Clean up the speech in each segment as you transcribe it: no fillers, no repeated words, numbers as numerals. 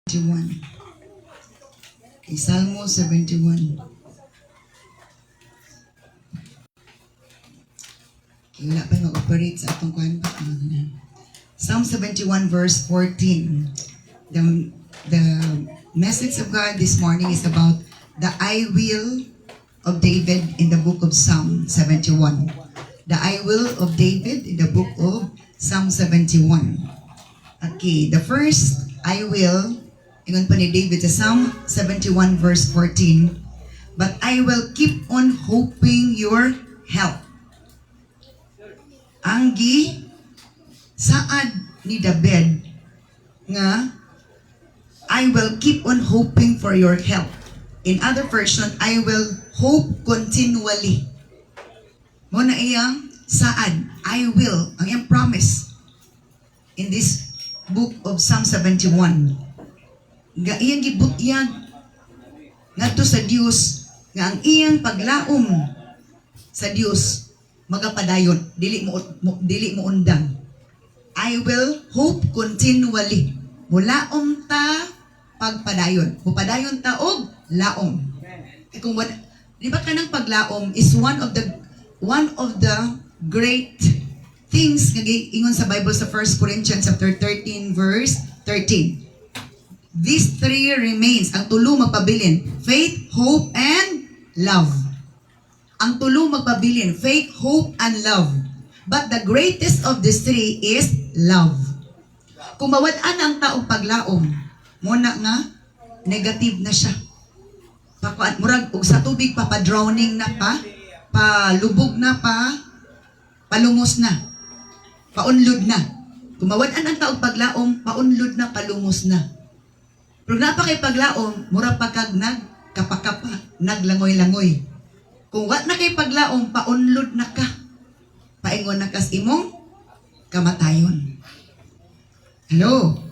71. Okay, Salmo 71. Okay, wala pa mag-operate sa atong kuhan ba? Psalm 71 verse 14. The message of God this morning is about the I will of David in the book of Psalm 71. The I will of David in the book of Psalm 71. Okay, the first I will, ingon pa ni David sa Psalm 71 verse 14, but I will keep on hoping your help. Ang saad ni David nga, I will keep on hoping for your help. In other version, I will hope continually. Mo na iyang saad, I will, ang iyang promise in this book of Psalm 71. Nga iyang gibutyag ngadto sa Dios nga ang iyang paglaom sa Dios magapadayon, dili mo undang. I will hope continually. Mulaom ta pagpadayon. Mupadayon ta og laom. Kung what, di ba kanang paglaom is one of the great things nga ingon sa Bible sa 1 Corinthians chapter 13 verse 13. These three remains, ang tulo magpabilin, faith, hope, and love. Ang tulo magpabilin, faith, hope, and love. But the greatest of these three is love. Kung mawad-an ang taong paglaom, muna nga, negative na siya. Pakuat murag, og sa tubig papadrowning na pa, palubog na pa, palumos na, paunlod na. Kung mawad-an ang taong paglaom, paunlod na, palumos na. Pero napakay paglaom, mura pa kag nagkapakapa, naglangoy-langoy. Kung wat na kay paglaom, paunlod na ka. Paingon na kas imong kamatayon. Hello?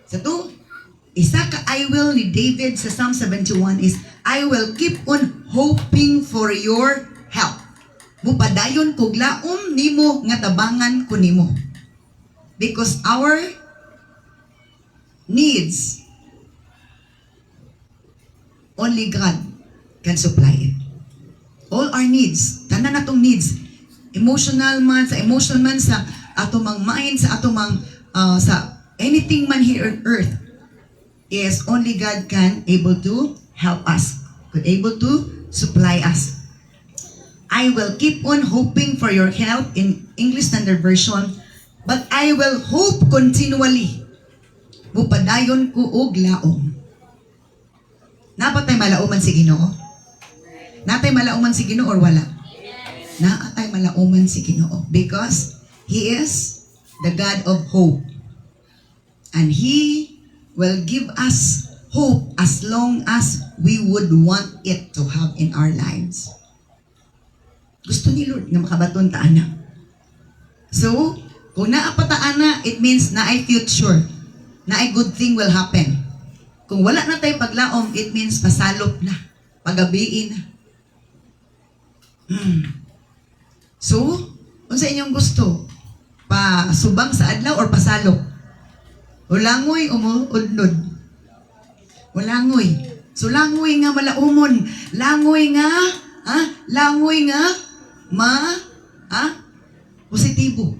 Sa to, isa ka I will ni David sa Psalm 71 is, I will keep on hoping for your help. Mupadayon kog laom nimo nga tabangan ko nimo. Because our needs, only God can supply it. All our needs, tanan natong needs, emotional man, sa ato mang mind, sa ato mang, sa anything man here on earth, is only God can able to help us, could able to supply us. I will keep on hoping for your help in English Standard Version, but I will hope continually. Mupadayon ko og laom. Napatay malauman si Ginoo? Natay malauman si Ginoo or wala? Naatay malauman si Ginoo because He is the God of hope. And He will give us hope as long as we would want it to have in our lives. Gusto ni Lord na makabaton ta ana. So, kung naapata ana, it means na ay future, na ay good thing will happen. Kung wala na tayo paglaom, it means pasalop na, pagabiin na. So, kung sa inyong gusto, pasubang sa adlaw or pasalop? Ulangoy o udnod? Ulangoy. So, langoy nga malaumon. Langoy nga, langoy nga, positibo.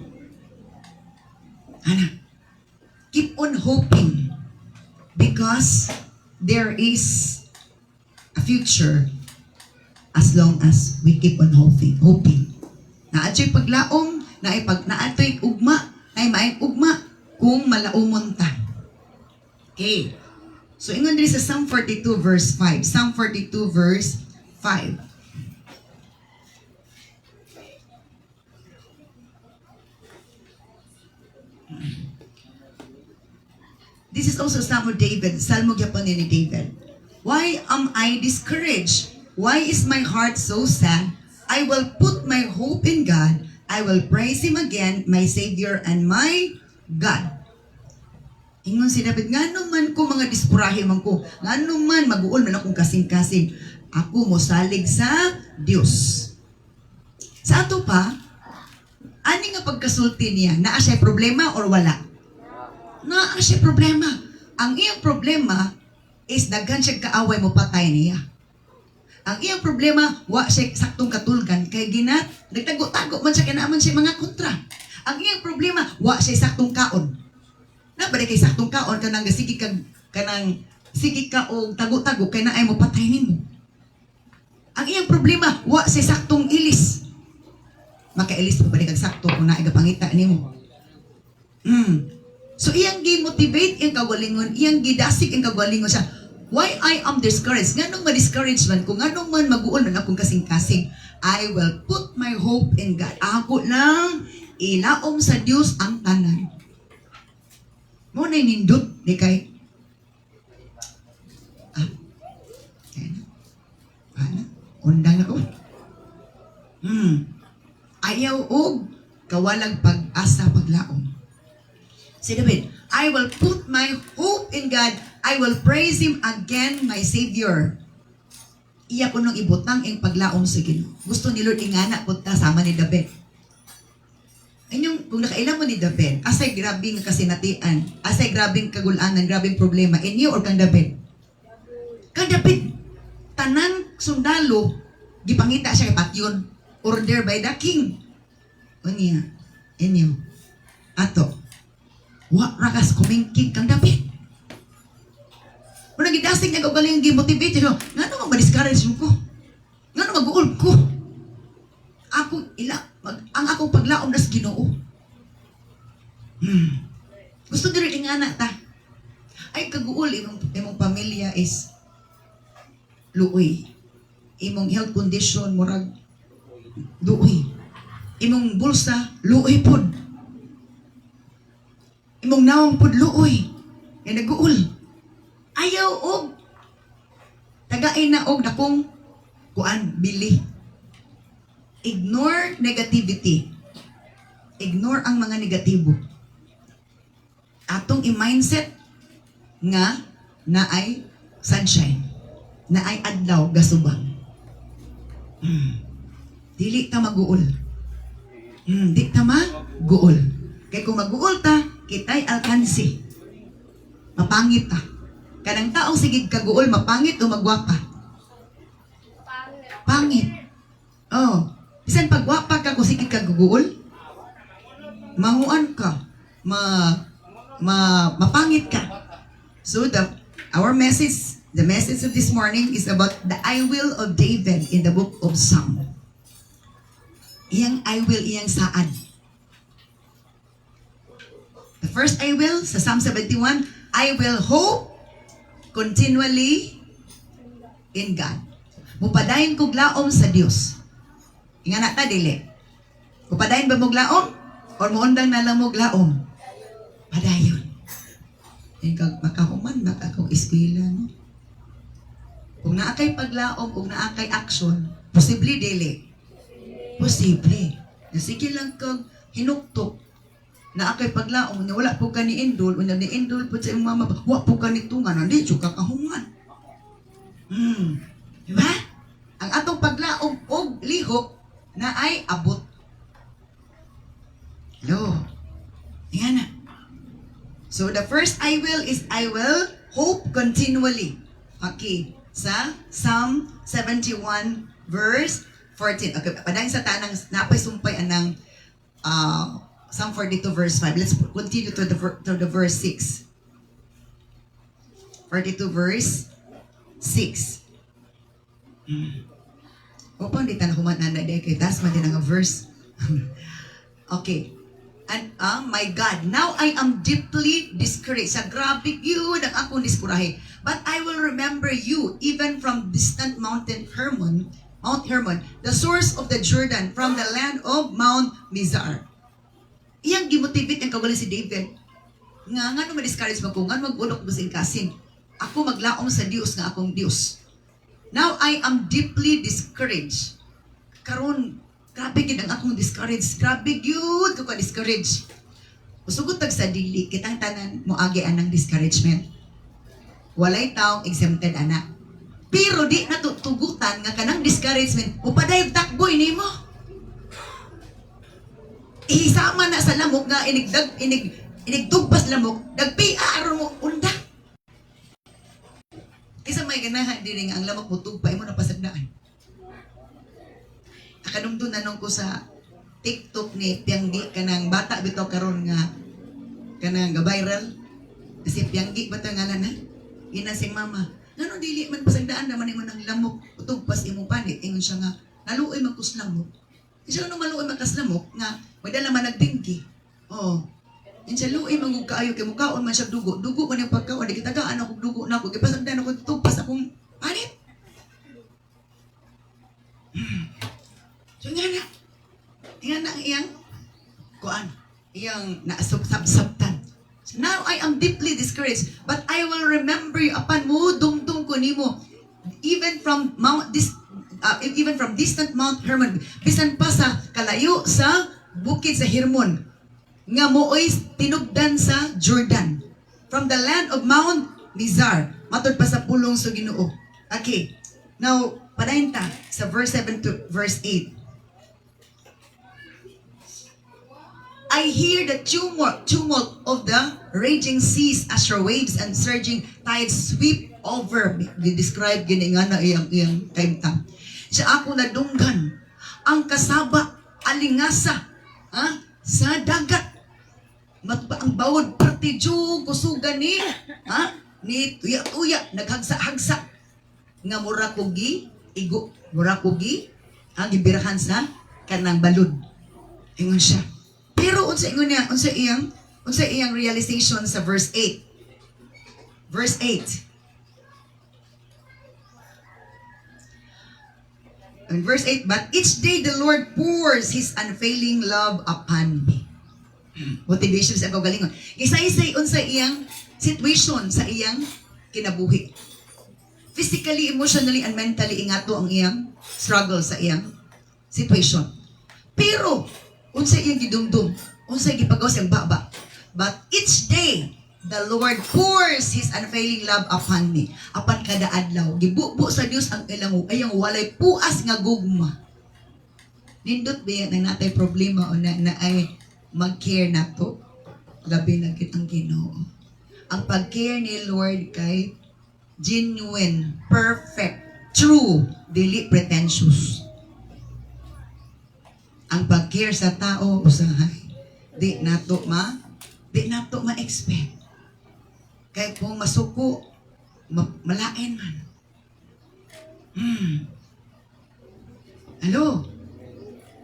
Ana, keep on hoping because there is a future as long as we keep on hoping. Naatoy paglaom, naatoy ugma, ay maayong ugma kung malaumon ta. Okay. So, ingon diri sa Psalm 42 verse 5. Psalm 42 verse 5. This is also Psalm of David. Salmo gyapon ni David. Why am I discouraged? Why is my heart so sad? I will put my hope in God. I will praise Him again, my Savior and my God. Ingon si David, ngano man ko mga dispurahe man ko, ngano man mag-uol man akong kasing-kasing, ako mosalig sa Dios. Sa ato pa, ani nga pagkasulti niya, naa siya problema or wala? Naa siya problema. Ang iyang problema is daghan siya kaaway mo patay niya. Ang iyang problema, wa siya saktong katulgan kay ginat nagtago-tago man siya kanaman siya mga kontra. Ang iyang problema, wa siya saktong kaon. Na ba kay saktong kaon kanang sige ka og tago-tago kay naay mo patay nimo. Ang iyang problema, wa siya saktong ilis. Makailis pa ba kag sakto kung naay gapangita nimo. So iyang gi-motivate iyang kagalingon, iyang gidasig iyang kagalingon siya. Why I am discouraged? Nganong ma-discourage man? Kung nganong man mag-uon man akong kasing-kasing, I will put my hope in God. Ako lang ilaom sa Dios ang tanan. Mo na nindot di kay undang ako. Ayaw og kawalang pag-asa paglaom. Si David, I will put my hope in God. I will praise Him again, my Savior. Iya ko nung ibutang ang paglaom sa Ginoo. Gusto ni Lord ingana po ta sama ni David. Anyong, kung nakailan mo ni David, asay grabing kasinatian, asay grabing kagulanan, grabing problema, inyo or kang David? Kang David, tanan sundalo, gipangita siya kay Patyon, order by the king. Unya, inyo, ato, wa rakas kumingking kang David. Kung nagidasig na galing gi-motivate, nga naman ma-discourage ko? Nga naman mag-uol ko? Ang akong paglaom na sa Ginoo. Gusto nyo rin nga na ta. Ay, kaguol, imong pamilya is luoy. Imong health condition, murag, luoy. Imong bulsa, luoy pod. Imong nawang pod, luoy. Yan nag-uol. Ayaw og tagain na og dakong kuan bili. Ignore negativity. Ignore ang mga negatibo. Atong i-mindset nga naay sunshine, naay adlaw gasubang. Dili ta mag-uol. Di ta mag-uol. Kay kung mag-uol ta, kitay alkansi. Mapangit ta. Kanang taong sigig kaguol, mapangit o magwapa? Pangit. Oh. Bisan pagwapa ka kung sigig kaguol, manguan ka. Mapangit ka. So our message, the message of this morning is about the I will of David in the book of Psalm. Iyang I will, iyang saad. The first I will, sa Psalm 71, I will hope continually in God. Mupadayon kog laom sa Dios. Ingana ta dili. Mupadayon ba mog laom or muundang na lang mog laom? Padayon. Kag makahuman akong eskwela no. Kung naa kay paglaom, kung naa kay action, posible dili. Posible. Sige lang kag hinuktok na akay paglaom na wala po ka ni Indol, una ni Indol po sa iyong mama, wa po ka ni Tungan, hindi siya kakahuman. Diba? Ang atong paglaom og lihok na ay abot. Hello? Yan na. So the first I will is I will hope continually. Okay. Sa Psalm 71 verse 14. Okay, padayon sa tanang napay sumpay anang Psalm 42 verse 5. Let's continue to the verse 6. 42 verse 6. Upang di tayo humananda dahil kay tas man din ang verse. Okay. And my God, now I am deeply discouraged. Sa grabe yun ang akong diskurahe. But I will remember you even from distant Mount Hermon, the source of the Jordan, from the land of Mount Mizar. Iyang gimotivate ang kawali si David. Nga no ma-discourage mo ko, nga mag-ulok mo kasing. Ako maglaom sa Dios nga akong Dios. Now I am deeply discouraged. Karon, grabe gid ang akong discouraged. Grabe gyud ko ka-discouraged. Usugot tag sa dili, kitang tanan mo agi anang discouragement. Walay taong exempted ana. Pero di natutugutan nga kanang discouragement, upadayog takboy nimo. Isama na sa lamok nga inigtugpas lamok, dagpi aron mo unda. may ganahan diri nga ang lamok mo tugpa imo na pasagdaan. Akanungtun nanong ko sa TikTok ni Pianggi kanang bata bitaw karon nga kanang ga-viral. Kasi Pianggi ba ta ngalan ha? Ina sing mama. Ngano dili man pasagdaan naman imo nang lamok tugpas imong panit ingon siya nga naluoy magkus lamok. Siya no maluoy magkas lamok nga may dala man nagdingki. Oh. Insa luoy mangug kaayo kay mukaon man siya dugo. Dugo man yung pagkaon di kitagaan ako dugo nako kay pasagdaan ako tugpas akong panit. So nga na ang iyang kuan, iyang naasubsabsabtan. So now I am deeply discouraged, but I will remember you upon mo dumdum ko nimo even from distant Mount Hermon, bisan pa sa kalayo sa bukid sa Hermon, nga mooy tinugdan sa Jordan, from the land of Mount Mizar, matod pa sa pulong sa Ginoo. Okay, now padayon ta sa verse 7 to verse 8. I hear the tumult of the raging seas as your waves and surging tides sweep over me. Describe gini nga na iyang kaimtam. Sa ako nadunggan ang kasaba alingasa sa dagat. Matba ang bawod partidyo kusugan ni ni tuya-tuya naghagsa-hagsa nga mura kugi igo mura kugi ang gibirahan sa kanang balod. Ingon siya. Pero unsa iyang realization sa verse 8. Verse 8. In verse 8, but each day the Lord pours His unfailing love upon me. Motivation sa kagalingon. Isa-isay unsa iyang situation sa iyang kinabuhi. Physically, emotionally, and mentally ingato ang iyang struggle sa iyang situation. Pero unsa iyang gidumdum, unsa gipagawas ang baba. But each day, the Lord pours His unfailing love upon me. Apan kada adlaw, gibubo sa Dios ang ayang walay puas nga gugma. Nindot ba yan na natay problema o na ay mag-care na to? Labi na kitang Ginoo. Ang pag-care ni Lord kay genuine, perfect, true, dili pretentious. Ang pag-care sa tao usahay di nato ma-expect. Kaya kung masuko malain man. Hello?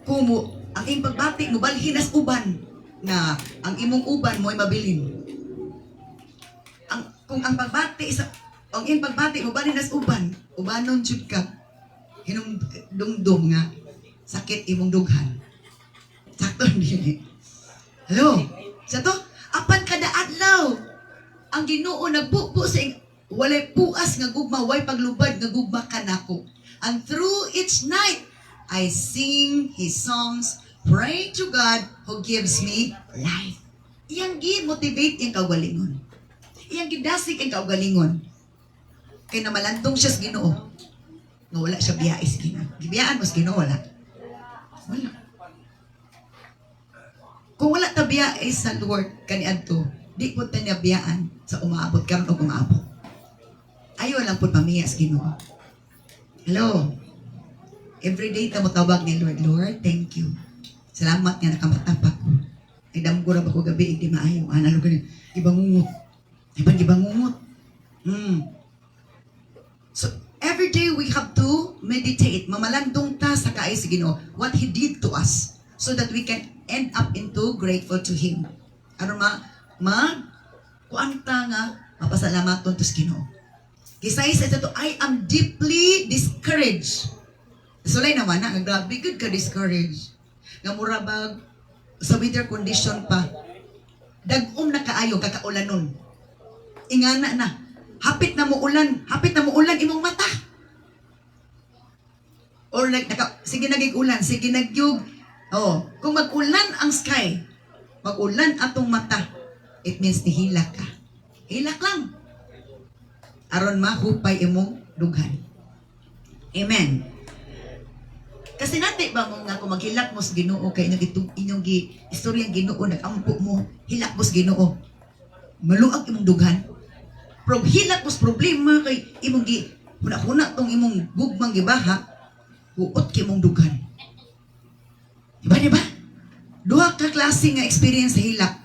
Kung ang imong pagbati mo balhin as uban na ang imong uban mo ay mabilin. Kung ang imong pagbati mo balhin as ubanon jud ka. Hinumdum nga sakit imong dughan. Sakto din. Hello? Sa to, apan kada adlaw, ang Ginoo nagbubo sa walay puas nga gugma, way paglubad nga gugma kanako. And through each night, I sing His songs, pray to God who gives me life. Iyang gi-motivate yung kaugalingon. Iyang gidasig yung kaugalingon. Kaya namalantong siya sa Ginoo. Nga wala siya biyais Ginoo. Gibiyaan mo sa Ginoo, wala. Wala. Kung wala ta biyay sa Lord kaniadto, di po ta niya biyaan sa umaabot karon og umaabot. Ayo lang po pamiya sa Ginoo. Hello. Every day ta mo tawag ni Lord, Lord, thank you. Salamat nga nakamatapak ko. Ay damgura ba ko gabi di maayo. Ano gani? Ibangungot. Ibangungot. So every day we have to meditate. Mamalandong ta sa kaay sa Ginoo what He did to us so that we can end up into grateful to Him. Ano kuanta nga mapasalamat to sa Ginoo. Kisay sa ito, I am deeply discouraged. Sulay naman na, grabe good ka discouraged. Nga murabag sa weather condition pa. Dagom na kaayo kakaulanon. Ingana na. Hapit na mo ulan imong mata. Or like sige nagig-ulan, sige nagyug. Oh, kung mag-ulan ang sky, mag-ulan atong mata, it means nihilak ka. Hilak lang. Aron mahupay imong dughan. Amen. Kasi nati ba mo nga kung maghilak mo sa Ginoo kay inyong istoryang Ginoo nag-ampo mo, hilak mo sa Ginoo. Maluag imong dughan. Pero hilak mos problema kay imong gi huna-huna tong imong gugmang gibaha, huot kay imong dughan. Diba? Duha ka klase nga experience sa hilak.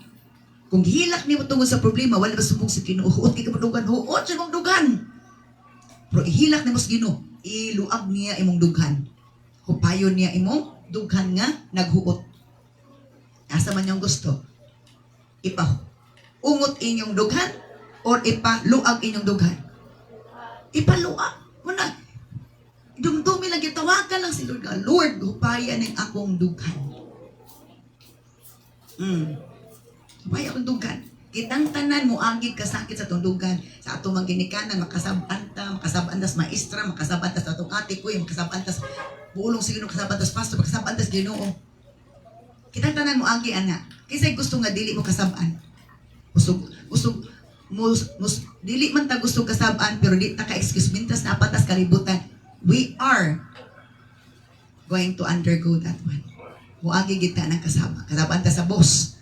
Kung hilak nimo tungod sa problema, wala ba subong sa Ginoo, huot kay imong dughan, huot sa imong dughan. Pero ihilak nimo sa Ginoo, iluag niya imong dughan. Hupayon niya imong dughan nga naghuot. Asa man yung gusto? Ipaungot inyong dughan or ipaluag inyong dughan? Ipaluag. Muna, dumdumi lang, tawagan lang si Lord. Lord, hupayan ng akong dughan. Hupayan akong dughan. Kitang tanan mo agig kasakit sa itong dughan. Sa atong manginikanan, makasabanta, makasabantas maestra, makasabantas sa atong ate ko, makasabantas buulong siguro, makasabantas pastor, makasabantas Ginoo. Kitang tanan mo agi ana. Kasi gusto nga dili mo kasaban. Dili man ta gusto kasaban pero di ta ka excuse mintas na patas kalibutan. We are going to undergo that one. Muagi kita ng kasaba. Kasaban ta sa boss.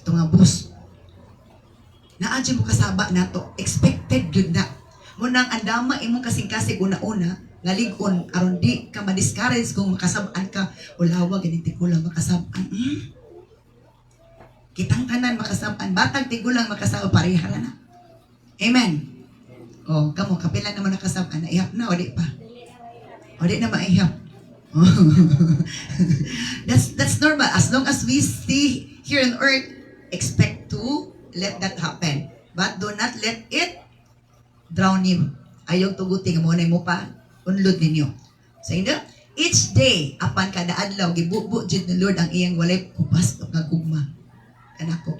Ito nga boss. Naadyo mo kasaba nato. Expected yun na. Munang andama imong kasing-kasig una-una ngaligon aron di ka ma-discourage kung makasabaan ka. Ulawa ganiti ko lang makasabaan. Kitang tanan makasabaan. Batag tigulang makasabaan pareha na. Amen. Oh, kamo kapila naman nakasabaan na ihap na o di pa. O di na maihap. That's normal. As long as we stay here on earth, expect to let that happen. But do not let it drown you. Ayaw tuguting mo na mo pa. Unlod ninyo. So, each day, apan kada adlaw, gibubo jud ni Lord ang iyang walay kupas o kagugma. Kanako.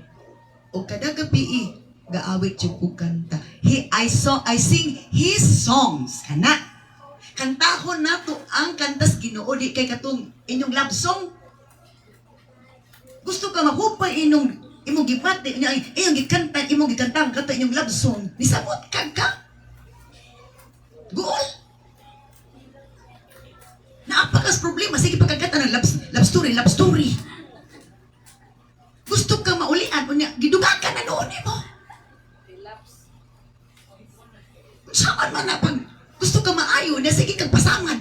O kada gabi, gaawit jud ko kanta. I sing His songs. Kana. Kantahon nato ang kantas Ginoo di kay katong inyong love song. Gusto ka mahupay imong gipati, inyong gikanta, imong gikanta, kanta inyong love song. Nisabot ka. Goal. Naapakas problema. Sige pagkagata ng love story. Gusto ka maulian. Giduga ka na noon mo. Saan man na pag gusto ka maayo na sige kang pasamad.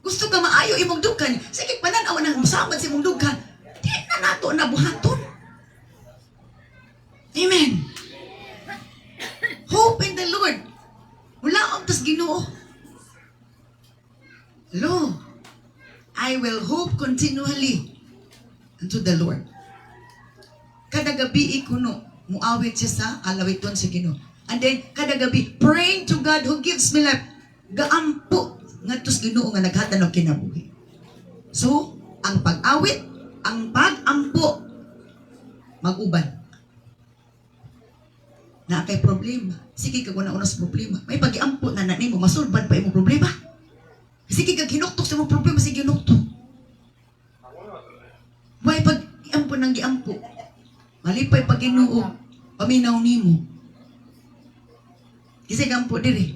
Gusto ka maayo imong dugan. Sige pananaw na musamad sa imong dugan. Di na nato na buhaton. Amen. Hope in the Lord. Wala ang tas Ginoo. Lo, I will hope continually unto the Lord. Kada gabi ikuno, muawit siya sa alawiton sa Ginoo. And then, kada gabi, praying to God who gives me life. Gaampo nga tos Ginoo nga naghatan og kinabuhi. So, ang pag-awit, ang pag-ampo, mag-uban. Na kay problema. Sige kag una sa problema. May pag-iampo na nimo, masulban pa imong problema. Sige kag hinuktok sa imong problema, sige hinuktok. May pag-iampo nang giampo. Malipay pag Ginoo, paminaw nimo. Kasi gampo diri.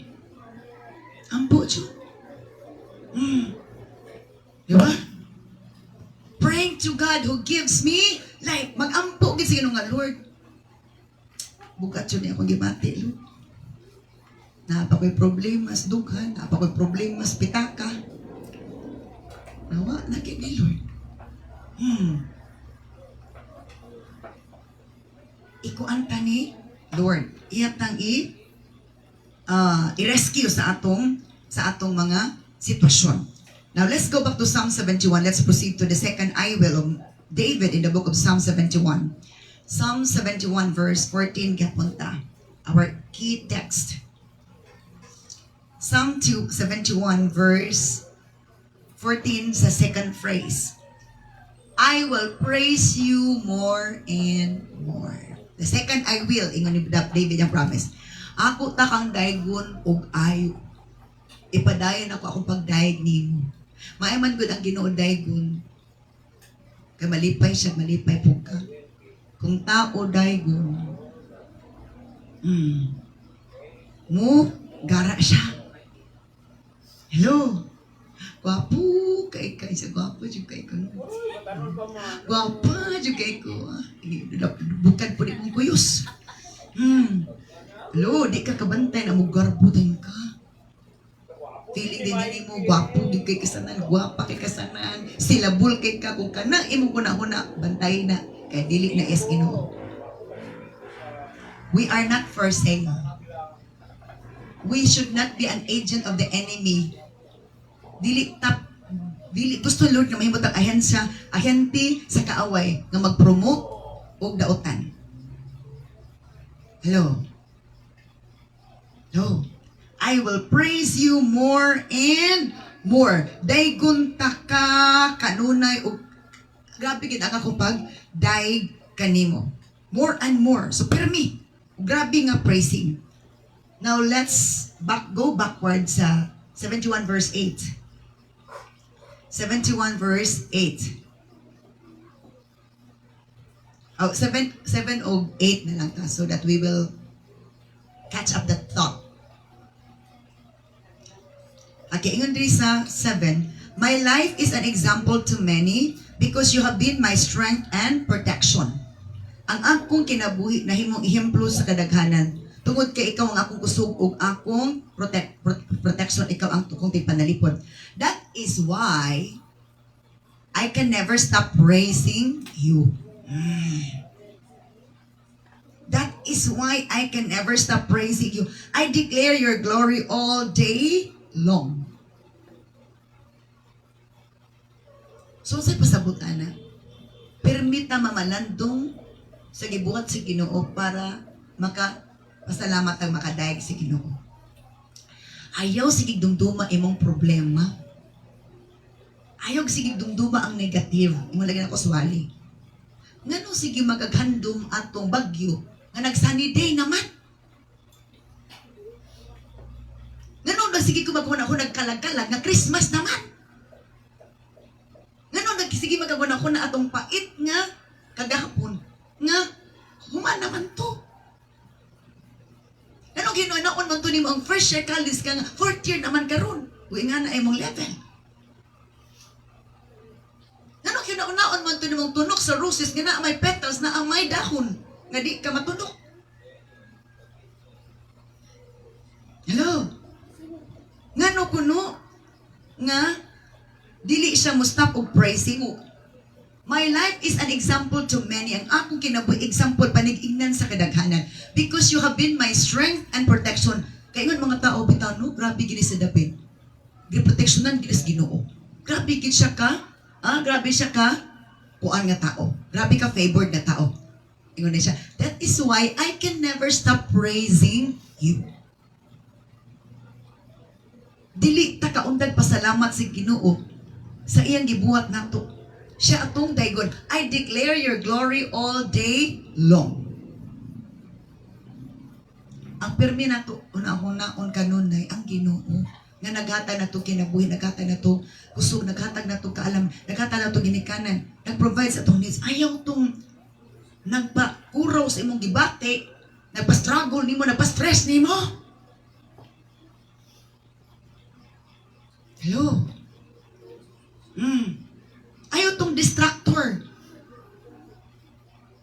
Ampo siya. Diba? Praying to God who gives me life. Mag-ampo gid sa nga Lord. Bukat yun niya akong gimati, Lord. Napakoy problema sa dughan. Napakoy problema sa pitaka. Nawa na ni Lord. Ikuanta ni Lord. Iyatang i-rescue sa atong mga sitwasyon. Now, let's go back to Psalm 71. Let's proceed to the second I will of David in the book of Psalm 71. Psalm 71 verse 14 kapunta. Our key text. Psalm 71 verse 14 sa second phrase. I will praise you more and more. The second I will, ingon ni David ang promise. Ako ta kang daygon og ayo. Ipadayon ako akong pagdayeg nimo. Maiman gud ang Ginoo daygon. Kay malipay siya, malipay po ka. Kung tao daygon, mo gara siya. Hello. Gwapo kay siya, gwapo jud kay ko. Gwapo jud kay ko. Bukan po di mong kuyos. Lo, di ka kabantay na mugarbutan ka. Feeling din mo, gwapo, di kay kasanan, gwapa kay kasanan, silabul kay ka, kung ka na, imo ko na, bantay na, kaya dili na is Ginoo. We are not for sale. We should not be an agent of the enemy. Dili gusto Lord na mahimot ang ahente sa kaaway nga mag-promote og daotan. Hello. Hello. I will praise you more and more. Daygon ta ka kanunay og grabe gid ang ako pag daig kanimo. More and more. So permi, grabe nga praising. Now let's go backward sa 71 verse 8. 71 verse 8. Oh, 7 o 8 na lang ta so that we will catch up that thought. Okay, ingon diri sa 7. My life is an example to many because you have been my strength and protection. Ang akong kinabuhi nahimong ehemplo sa kadaghanan. Tungod kay ikaw ang akong kusog ug akong protection, ikaw ang tukong panalipod. That is why I can never stop praising you. That is why I can never stop praising you. I declare your glory all day long. So sa pasabot ana, permita mamalandong sa gibuhat si Ginoo para pasalamat ang makadaig si Ginoo. Ayaw sige dumduma imong problema. Ayaw sige dumduma ang negative. Imo lagi na ko suwali. Ngano sige magaghandom atong bagyo nga nag-sunny day naman. Ngano na sige ko magkuhan ako nagkalag-kalag nga Christmas naman. Ngano na sige magkuhan ako na atong pait nga kagahapon nga human naman to. Ngano ginoon man to nimo ang first year college ka nga fourth year naman karon. Uy nga na imong level. Ngano ginoon man to nimong tunok sa roses nga na may petals na ang may dahon nga di ka matulog. Hello? Ngano kuno nga dili siya mo stop og praising. My life is an example to many. Ang akong kinabuhi example panig-ingnan sa kadaghanan because you have been my strength and protection. Kaya nga mga tao bitaw no, grabe gini sa David. Giproteksyonan gini sa Ginoo. Grabe gid siya ka. Grabe siya ka kuan nga tao. Grabe ka favored na tao. Ingon na siya. That is why I can never stop praising you. Dili ta kaundag pasalamat sa Ginoo sa iyang gibuhat nato. Siya atong daygon. I declare your glory all day long. Ang permi nato una-una kanunay ang Ginoo nga naghatag nato kinabuhi, naghatag nato kusog, naghatag nato kaalam, naghatag nato ginikanan, nag-provide sa atong needs. Ayaw tong nagpakuraw sa imong gibate, nagpa-struggle nimo, nagpa-stress nimo. Hello? Ayaw tong distractor.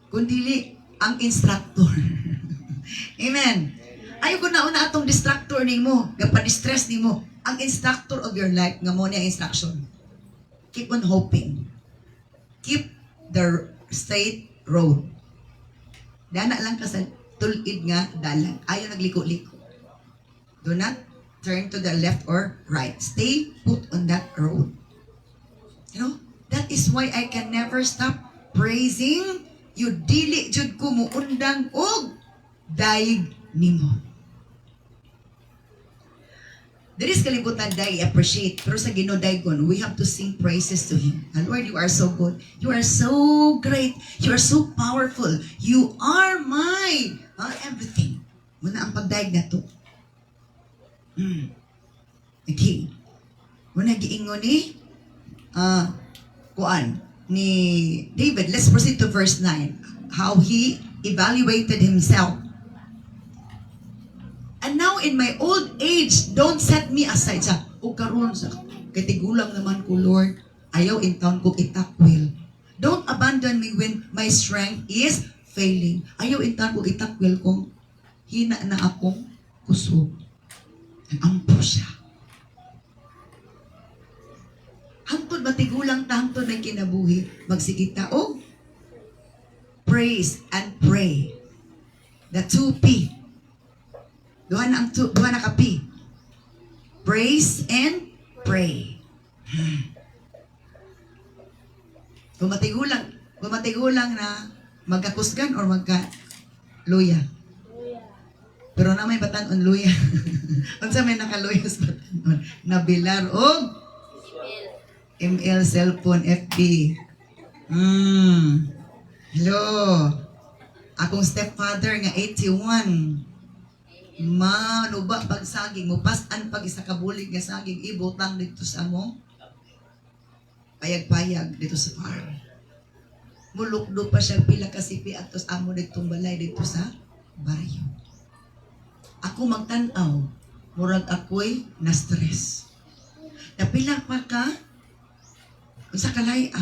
Kundili ang instructor. Amen. Ayaw ko na una atong distractor nimo, gapa-distress nimo. Ang instructor of your life, nga mo niya instruction. Keep on hoping. Keep the straight road. Dana lang ka sa tulid nga dalan. Ayaw nagliko-liko. Do not turn to the left or right. Stay put on that road. You know? That is why I can never stop praising you. Dili jud ko muundang og daig nimo. There is kalibutan day appreciate, pero sa Ginoo daygon, we have to sing praises to Him. And Lord, you are so good. You are so great. You are so powerful. You are my everything. Muna ang pagdaig na to. Okay. Muna giingon ni kuan ni David. Let's proceed to verse 9. How he evaluated himself. And now in my old age, don't set me aside. Sa o karon sa katigulang naman ko, Lord, ayaw in town ko itakwil. Don't abandon me when my strength is failing. Ayaw in town ko itakwil kung hina na akong kusog. Nag-ampo siya. Hangtod matigulang ta, hangtod na kinabuhi, magsikita og praise and pray. The 2P. Duha na ka P. Praise and pray. Gumatigulang na magkakusgan or magka-luya. Pero na may batanon luya. Unsa may nakaluya sa batanon? Nabilar og ML cellphone FB. Hello. Akong stepfather nga 81. Manuba pag saging, mupasan pag isa kabulig nga saging, ibutang dito sa among payag-payag dito sa farm. Mulukdo pa siya pila ka sipi at tos amo ditong balay dito sa baryo. Ako magtanaw, murag ako'y na-stress. Napila pa ka, sa kalaya,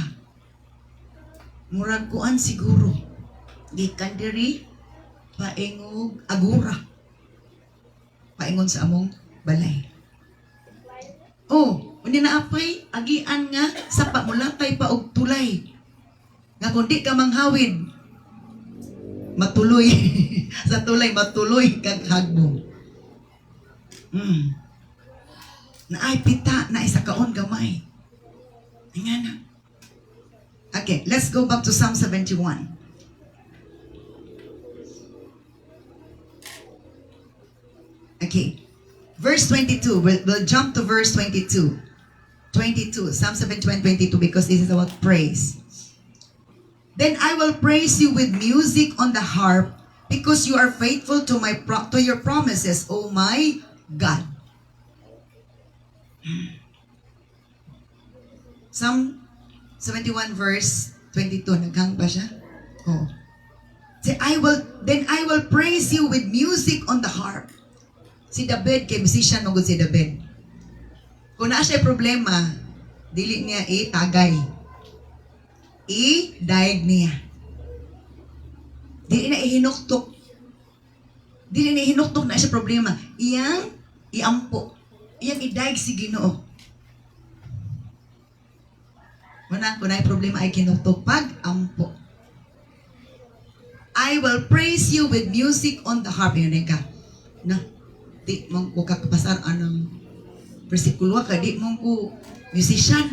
murag kuan siguro, gikan diri, paingog agura, paingon sa among balay. Oh, hindi na apay, agian nga, sa pamulatay pa og tulay. Nga kundi ka manghawid, matuloy. Sa tulay, matuloy kag hagbong. Naay pita, na isa kaon gamay. Nga na. Okay, let's go back to Psalm 71. Okay. Verse 22. We'll jump to verse 22. 22. Psalm 71, 22, because this is about praise. Then I will praise you with music on the harp, because you are faithful to to your promises, O my God. Psalm 71 verse 22. Naghang ba siya? Oh. Then I will praise you with music on the harp. Si David, kay musician mo si David. Kung naa siya problema, dili niya itagay. I-daig niya. Dili na ihinuktok. Dili na ihinuktok na siya problema. Iyang iampo. Iyang idaig si Ginoo. Muna, kung na problema ay kinuktok pag-ampo. I will praise you with music on the harp. Yun ka. Na, di mong ko kakapasar anong versikulo ka, di mong ko musician.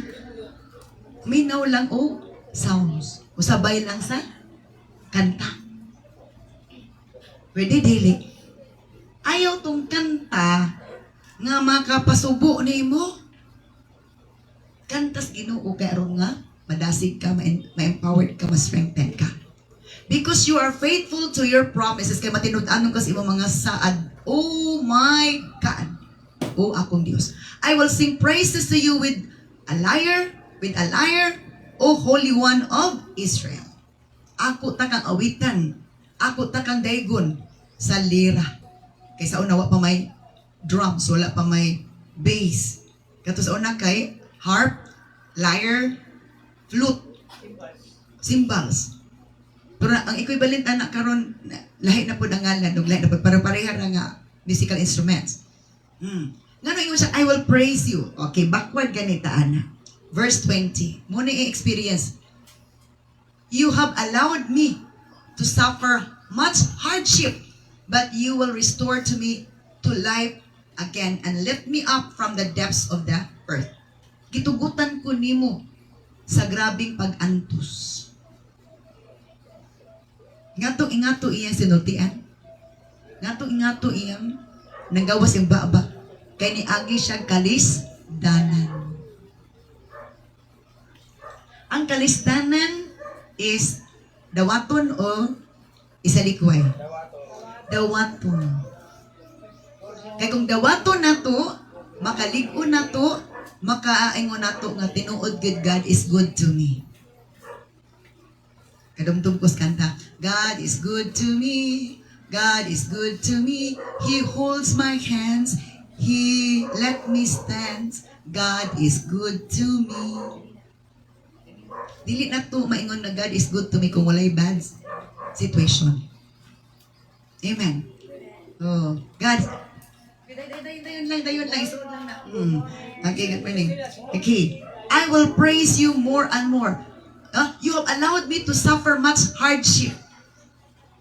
Minaw lang o sounds. Usabay lang sa kanta. Pwede dili. Ayaw tong kanta nga makapasubo ni mo. Kantas Ginoo kay aron nga madasig ka, ma-empowered ka, ma-strengthen ka. Because you are faithful to your promises, kay matinud-anon ka sa imong mga saad. Oh my God. Oh akong Dios. I will sing praises to you with a lyre, O Holy One of Israel. Ako takang awitan, ako takang daygon sa lira. Kaysa una wa pa may drums, wala pa may bass. Kato sa una kay harp, lyre, flute, cymbals. Pero ang equivalent na karon lahi na po ang ngalan, lahi na po, para pareha na nga musical instruments. Ngano ingon siya, I will praise you. Okay, backward ganita ana. Verse 20. Muna i-experience. You have allowed me to suffer much hardship, but you will restore to me to life again and lift me up from the depths of the earth. Gitugutan ko nimo sa grabing pag-antos. Ingato iyang sinultian. Ingato iyang nagawas yung baba. Kay ni agi siya kalisdanan. Ang kalisdanan is dawaton o isalikway? Dawaton. Kay kung dawaton na to, makaligo na to, makaaingon na to nga tinuod good God is good to me. Kadumdum ko sa kanta, God is good to me, God is good to me, He holds my hands, He let me stand, God is good to me. Dili na to maingon na God is good to me kung walay bad situation. Amen. Oh, God. Dayon lang. Isunod lang na. Okay, good morning. Okay. I will praise you more and more. You have allowed me to suffer much hardship.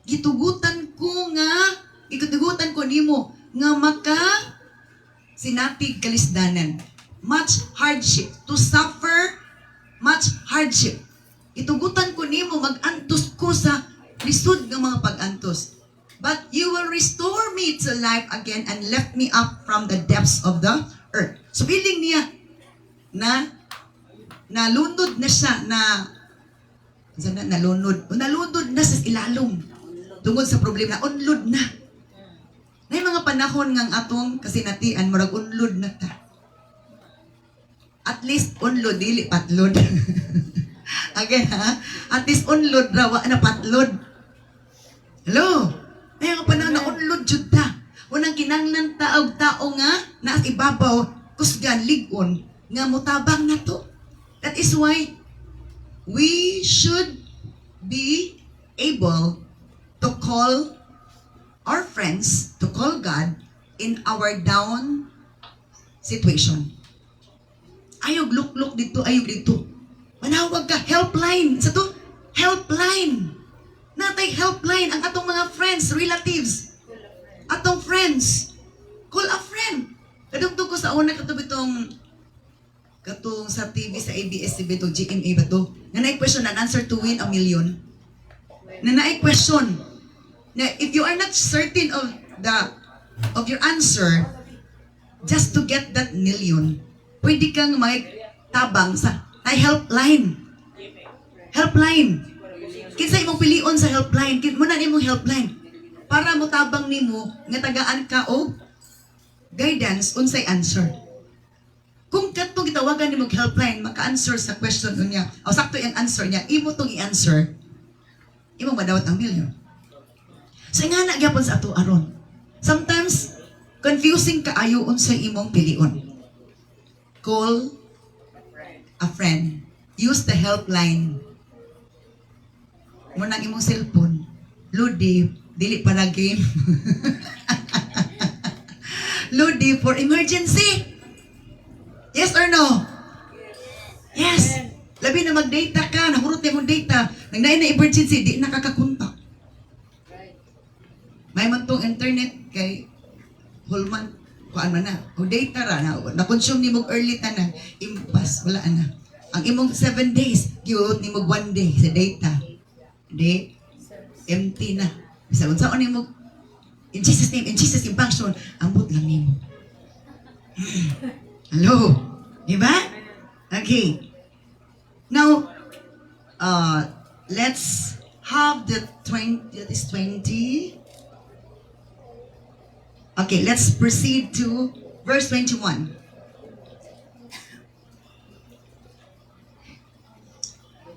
Gitugutan ko nimo nga maka sinatig kalisdanan. Much hardship. To suffer much hardship. Itugutan ko nimo mag-antos ko sa lisod ng mga pag-antos. But you will restore me to life again and lift me up from the depths of the earth. So, feeling niya na nalunod na siya nalunod na sa ilalong tungod sa problema, unlod na. Na mga panahon ngang atong kasinatian, murag unlod na ta. At least unlod, dili patlod. Again, ha? At least unlod rawa na patlod. Hello? May mga panahon na unlod jud ta. Unang kinanglan tao nga na ibabaw, kusgan, ligon, nga mutabang na to. That is why we should be able to call our friends, to call God in our down situation. Ayog look dito, ayog dito. Manawag ka, helpline. Sa to, helpline. Natay helpline ang atong mga friends, relatives. Atong friends. Call a friend. Kadugtog ko sa una katong sa TV, sa ABS-CBN to, GMA ba to? Na question and answer to win $1 million. Na question. Na if you are not certain of your answer, just to get that million, pwede kang tabang sa helpline. Helpline. Kinsa imong pilion sa helpline? Muna nimong helpline. Para mo tabang nimo nga tagaan ka og guidance unsay answer. Kung katong gitawagan nimo helpline, maka-answer sa question niya. O sakto yung answer niya, imo tong i-answer. Imo madawat ang million. So nga na gyapon sa ato aron. Sometimes confusing kaayo unsay imong pilion. Call a friend. Use the helpline. Munang imong cellphone, Lodi, dili para game. Lodi for emergency. Yes or no? Yes. Labi na mag-data ka, nahurot na mong data, nagnain na emergency, di nakakakontak. May man tong internet kay Holman, kuan man na. O data ra na-consume ni mo early ta na, impas, wala na. Ang imong 7 days, cute ni mo 1 day sa data. Hindi, empty na. Bisa unsaon nimo in Jesus name function, ambot lang nimo. Hello, di ba? Okay. Now, let's have the 20. That is 20. Okay, let's proceed to verse 21.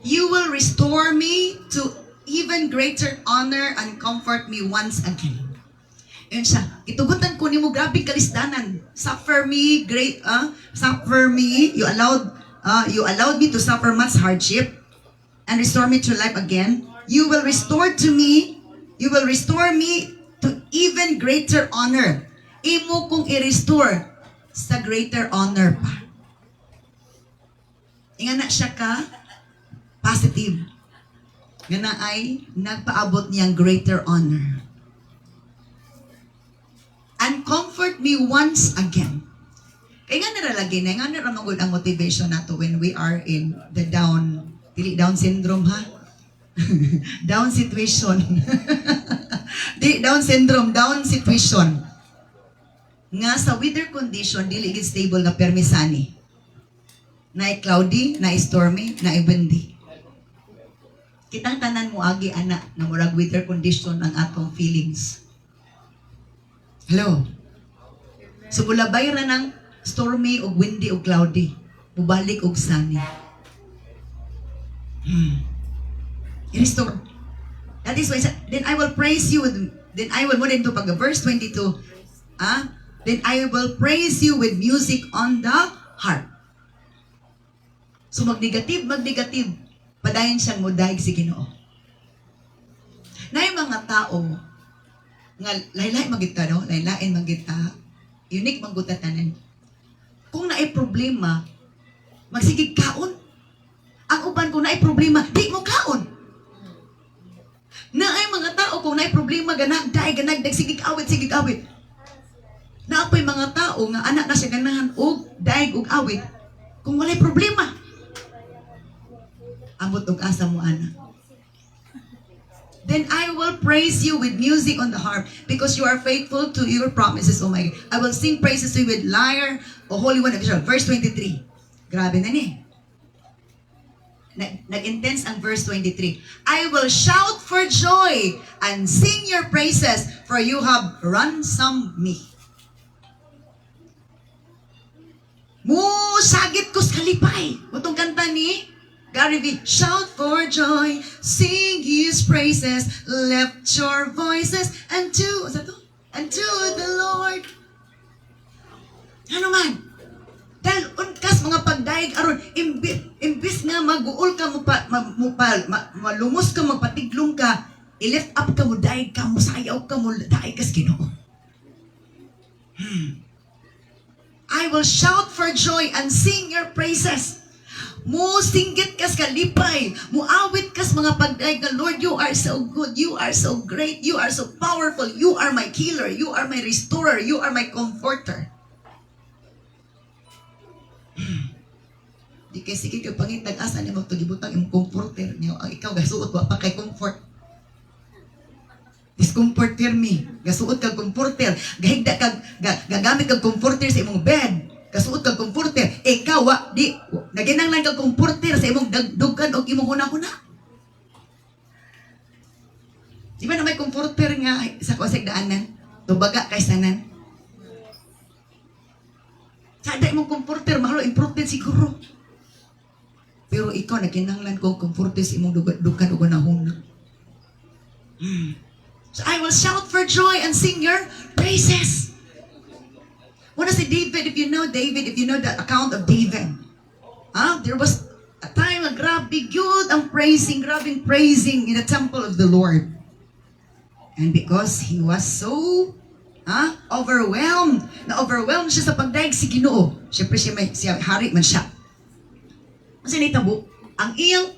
You will restore me to even greater honor and comfort me once again. Yun siya. Itugutan ko nimo grabe kalisdanan. Suffer me, you allowed me to suffer much hardship and restore me to life again. You will restore me to even greater honor. Imo kong i-restore sa greater honor pa. Inga na siya ka positive. Nga na ay nagpaabot niyang greater honor. And comfort me once again. Kaya nga naralagay na, nga naramagod ang motivation nato when we are in the down syndrome, ha? Down situation. Down syndrome, down situation. Nga sa weather condition, dili gid stable na permisani. Na cloudy, na stormy, na windy. Kitang tanan mo agi ana na murag weather condition ang atong feelings. Hello. So bulabay ra ng stormy o windy o cloudy. Mubalik og sunny. I-restore. That is why then I will praise you then I will move into verse 22. Then I will praise you with music on the harp. So mag-negative. Padayon siyang modaig si Ginoo. Na yung mga tao nga laylay magita no, laylain magita, unique manggutatanan. Kung naay problema, magsigig kaon. Ang uban kung naay problema, di mo kaon. Naay mga tao kung naay problema ganagday sigig awit. Naapay mga tao nga anak na siya ganahan og daig og awit kung walay problema. Ambot og asa mo ana. Then I will praise you with music on the harp because you are faithful to your promises, oh my God. I will sing praises to you with lyre, O Holy One of Israel. Verse 23. Grabe na ni. Nag-intense ang verse 23. I will shout for joy and sing your praises for you have ransomed me. Sagit ko sa kalipay. Itong kanta ni Gary V. Shout for joy, sing His praises, lift your voices unto the Lord. Ano man? Dahil unkas mga pagdaig aron imbis nga maguol ka malumos ka magpatiglong ka, i-lift up ka mo daig ka mo sayaw ka mo daig kas Ginoo. I will shout for joy and sing your praises. Mo singgit kas kalipay, mo awit kas mga pagdaig nga Lord, you are so good, you are so great, you are so powerful, you are my healer, you are my restorer, you are my comforter. Di kay sige kay pangitag asa ni mo tugibutang imong comforter niyo, ang ikaw gasuot wa pa kay comfort. Discomforter me, gasuot kag comforter, gahigda kag gagamit kag comforter sa imong bed. Kasuot kag comforter, ikaw di naginanglan kag comforter sa imong dugkan og imong hunahuna. Di ba na may comforter nga sa kosek daanan? Tubaga kay sanan. Sada imong comforter mahalo important siguro. Pero ikaw naginanglan kog comforter sa imong dugkan og hunahuna. So I will shout for joy and sing your praises. What is David? If you know the account of David, there was a time na grabe good ang praising in the temple of the Lord. And because he was so overwhelmed siya sa pagdaig si Ginoo. Siyempre siya hari man siya. Kasi nitabo, ang iyang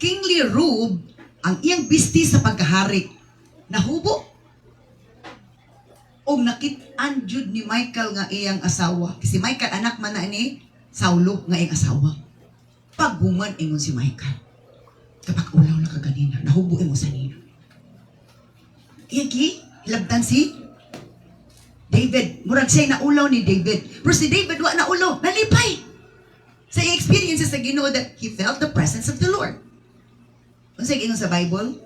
kingly robe, ang iyang bisti sa pagkahari, nahubo. O nakit-an jud ni Michael nga iyang asawa. Kasi Michael anak man na ni Saulo nga iyang asawa. Paghuman ingon si Michael. Kapag ulaw na kaganina, nahubo mo sa nina. Iyang hilabtan si David. Murag siya naulaw ni David. Pero si David wa naulaw, nalipay. Sa iyang experiences sa Ginoo that he felt the presence of the Lord. Kung sa ingon sa Bible,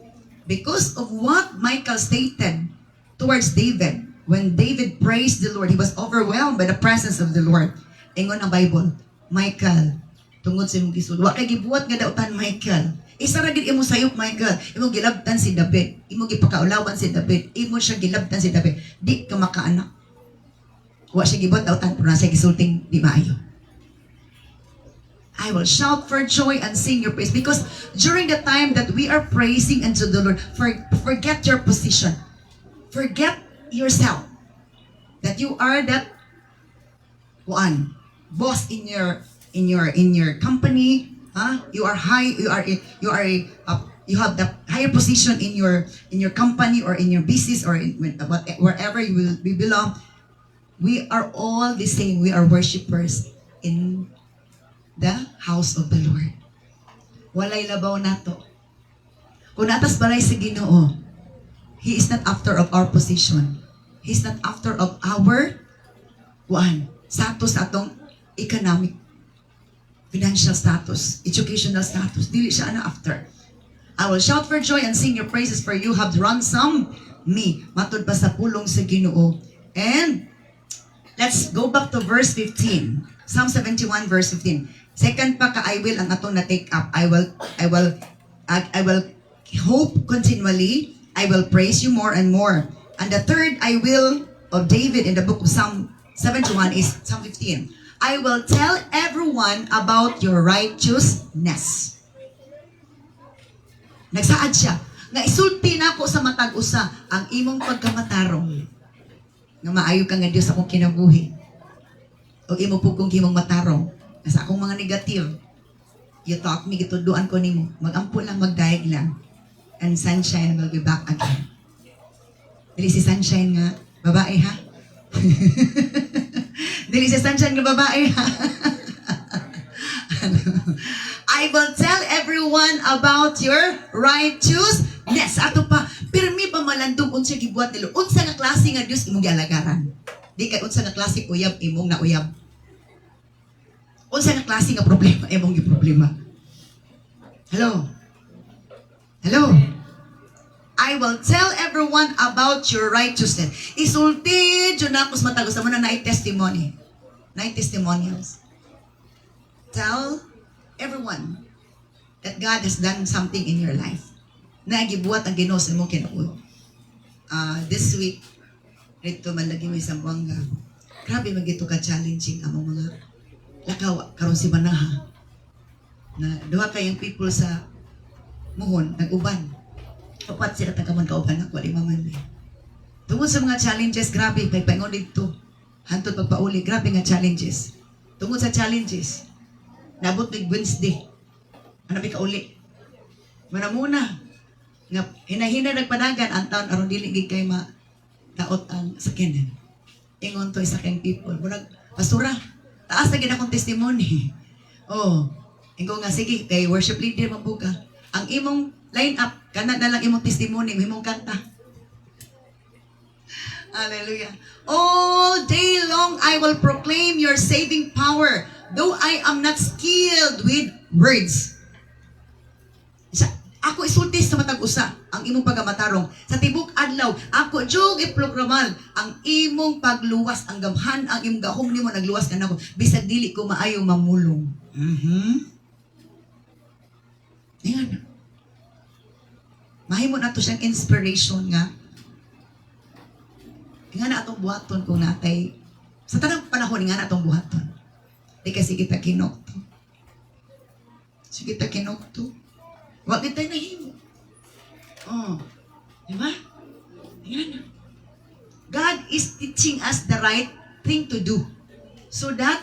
because of what Michael stated towards David, when David praised the Lord, he was overwhelmed by the presence of the Lord. Ingon ang Bible, Michael, tungod sa imong gisud, wa kay gibuhat nga dautan Michael. Isa ra gid imo sayop Michael, imo gilabtan si David, imo gipakaulawan si David, imo siya gilabtan si David. Di ka makaanak. Wa siya gibuhat dautan pero nasa gisulting di maayo. I will shout for joy and sing your praise because during the time that we are praising unto the Lord, forget your position. Forget yourself that you are that one boss in your company, you are high, you have the higher position in your company or in your business or wherever you will belong. We are all the same. We are worshipers in the house of the Lord. Walay labaw nato. Kung natas balay sa Ginoo, He is not after of our position. He is not after of our status atong economic, financial status, educational status. Dili siya na after. I will shout for joy and sing your praises for you have ransomed me. Matod pa sa pulong sa Ginoo. And let's go back to verse 15. Psalm 71 verse 15. Second pa ka I will ang atong na take up. I will hope continually. I will praise you more and more. And the third I will of David in the book of Psalm 71 is Psalm 15. I will tell everyone about your righteousness. Nagsaad siya. nga isulti na ako sa matag usa ang imong pagkamatarong. Nga maayo ka nga Dios akong kinabuhi. O imo po kong himong matarong. Sa akong mga negative. You talk me, gituduan ko nimo. Magampo lang, magdaig lang. And sunshine will be back again. Dili si sunshine nga, babae ha? Dili si sunshine nga babae ha? I will tell everyone about your righteousness. Ato pa, pirmi pa malandong unsa gibuhat nilo. Unsa nga klase nga Dios imong gialagaran. Di kay unsa nga klase uyab imong nauyab. Unsa nga klase nga problema imong giproblema. Hello. Hello. I will tell everyone about your righteousness. Isulti jud na ako sa matag usa mo na testimony. Nay testimonials. Tell everyone that God has done something in your life. Nagibuhat ang Ginoo sa imong kinabuhi. This week, rito man lagi may Zamboanga. Grabe magito ka challenging among mga lakaw karon si Manaha. Na duha kayong people sa muhon nag-uban. Papat sila tagamon kauban ako di maman. Tungod sa mga challenges, grabe paypaingon dito. Hantod pagpauli, grabe nga challenges. Tungod sa challenges, nabot ni Wednesday. Ano ba kauli? Manamuna. Nga hinahina nagpanagan ang taon aron dili gid kay taot ang sakyanan. Ingon to isa kang people. Murag pastora. Taas na gid akong testimony. Oh, ingon nga sige kay worship leader mabuga. Ang imong line up kana na lang imong testimony, imong kanta. Hallelujah. All day long I will proclaim your saving power, though I am not skilled with words. Ako isulti sa matag usa ang imong pagamatarong. Sa tibok adlaw, ako jug iproklamal ang imong pagluwas, ang gamhan, ang imong gahom nimo nagluwas kanako. Bisag dili ko maayo mamulong. Yan. Mahimo na to siyang inspiration nga. Nga na atong buhaton kung natay sa tanang panahon nga na atong buhaton. Di kasi kita kinokto. Sige kita kinokto. Wag kita nahimo. Oh. Di ba? Yan. God is teaching us the right thing to do so that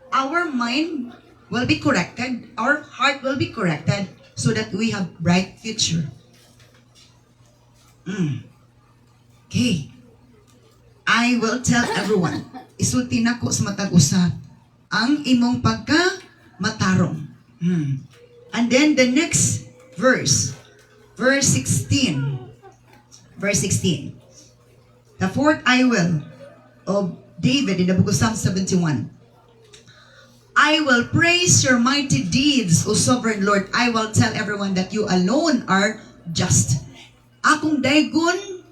our mind will be corrected, our heart will be corrected so that we have bright future. Okay. I will tell everyone. Isulti nako sa matag usa ang imong pagka-matarong. And then the next verse 16. Verse 16. The fourth I will of David in the book of Psalm 71. I will praise your mighty deeds, O sovereign Lord. I will tell everyone that you alone are just. Akong daygon,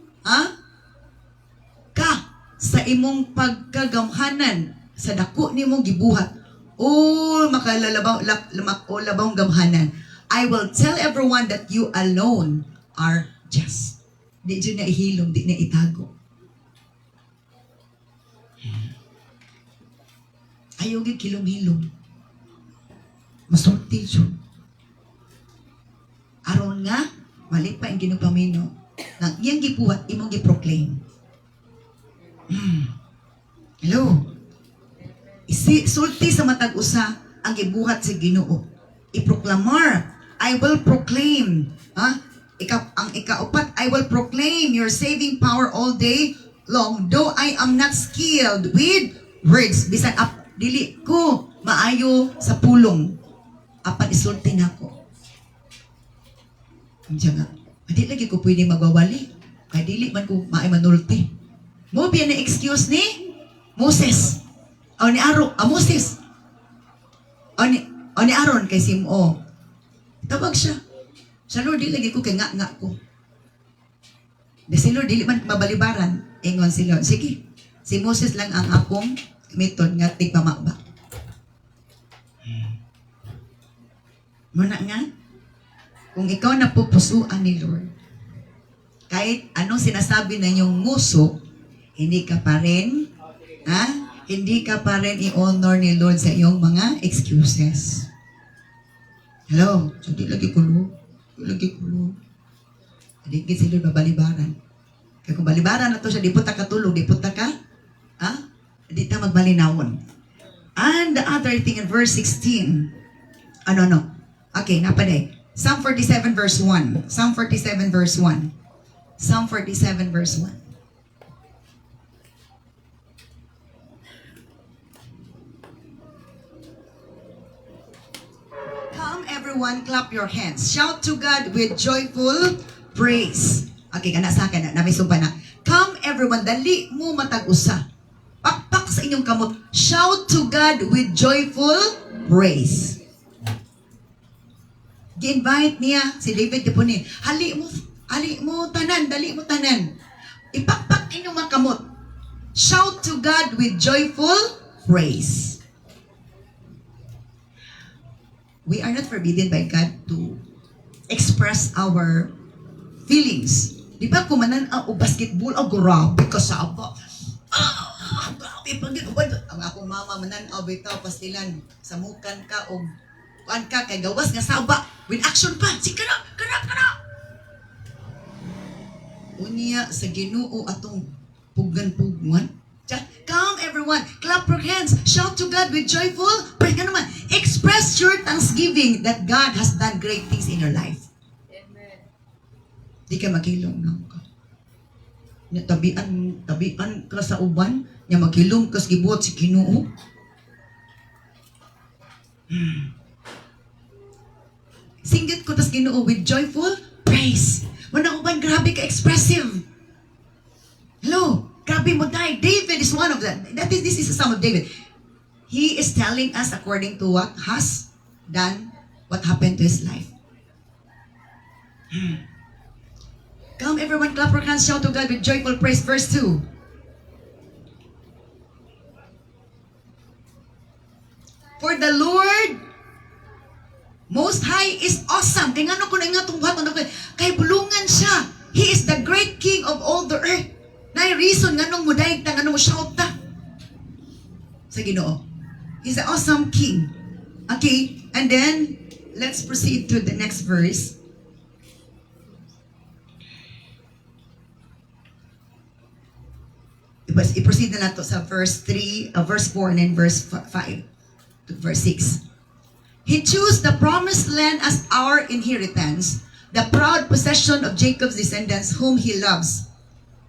ka sa imong pagkagamhanan sa dako nimong gibuhat. O makalabang gamhanan. I will tell everyone that you alone are just. Di dyan na ihilom, di na itago. Ayaw gid kilom-hilom. Masulti dyan. Aron nga, mali pa ang ginupamino. Nang iyang gibuhat, imong giproclaim. Hello? Sulti sa matag usa ang gibuhat sa Ginoo. Iproklamar. I will proclaim. Ang ikaupat, I will proclaim your saving power all day long. Though I am not skilled with words. Bisan dili ko maayo sa pulong. Apan isulti na ko. Diyan nga. Di lagi ko pwede magwawali. Kaya dili man ko manulti. Mo biya na excuse ni Moses. O ni Moses. O ni Aaron kay Simo. Tawag siya. Sa Lord, di lagi ko kay nga ko. De si Lord, dili man mabalibaran. Ingon si Lord. Sige. Si Moses lang ang akong method nga tigpamakba. Muna nga, kung ikaw napupusuan ni Lord, kahit anong sinasabi na yung muso, hindi ka pa rin, hindi ka pa rin i-honor ni Lord sa iyong mga excuses. Hello? So, di lagi kulo. Di gid sila babalibaran. Kaya kung balibaran na to siya, di po ta katulog, di po ta ka, di ta magmalinawon. And the other thing in verse 16, no. Okay, napaday. Psalm 47 verse 1. Psalm 47 verse 1. Psalm 47 verse 1. Come everyone, clap your hands. Shout to God with joyful praise. Okay, kana sa akin na may sumpa na. Come everyone, dali mo matag-usa. Pakpak sa inyong kamot. Shout to God with joyful praise. Gi-invite niya si David po ni, hali mo tanan, dali mo tanan. Ipakpak inyong mga kamot. Shout to God with joyful praise. We are not forbidden by God to express our feelings. Di ba kumanan o basketball, grabe ka saba. Grabe pag ang akong mama manan bitaw pastilan samukan ka og kuan ka kay gawas nga saba with action pa. Sige na. Unya sa Ginoo atong pugan-pugan. Come everyone, clap your hands, shout to God with joyful praise. Naman, express your thanksgiving that God has done great things in your life. Amen. Di ka maghilom lang ka. Nya tabian ka sa uban, nya maghilom ka sa gibuhat si Ginoo. Singgit ko tas Ginoo with joyful praise. Wala uban, grabe ka expressive. Hello, grabe mo dahil. David is one of them. This is a Psalm of David. He is telling us according to what has done, what happened to his life. Come everyone, clap your hands, shout to God with joyful praise. Verse 2. For the Lord Most High is awesome. Kaya nga ko na nga itong buhaton ako. Kay bulungan siya. He is the great King of all the earth. Na reason nga nung mudaig ta, nga nung shout ta. Sa Ginoo. He's the awesome King. Okay, and then, let's proceed to the next verse. I-proceed na nato sa verse 3, verse 4, and then verse 5 to verse 6. He chose the promised land as our inheritance, the proud possession of Jacob's descendants whom He loves.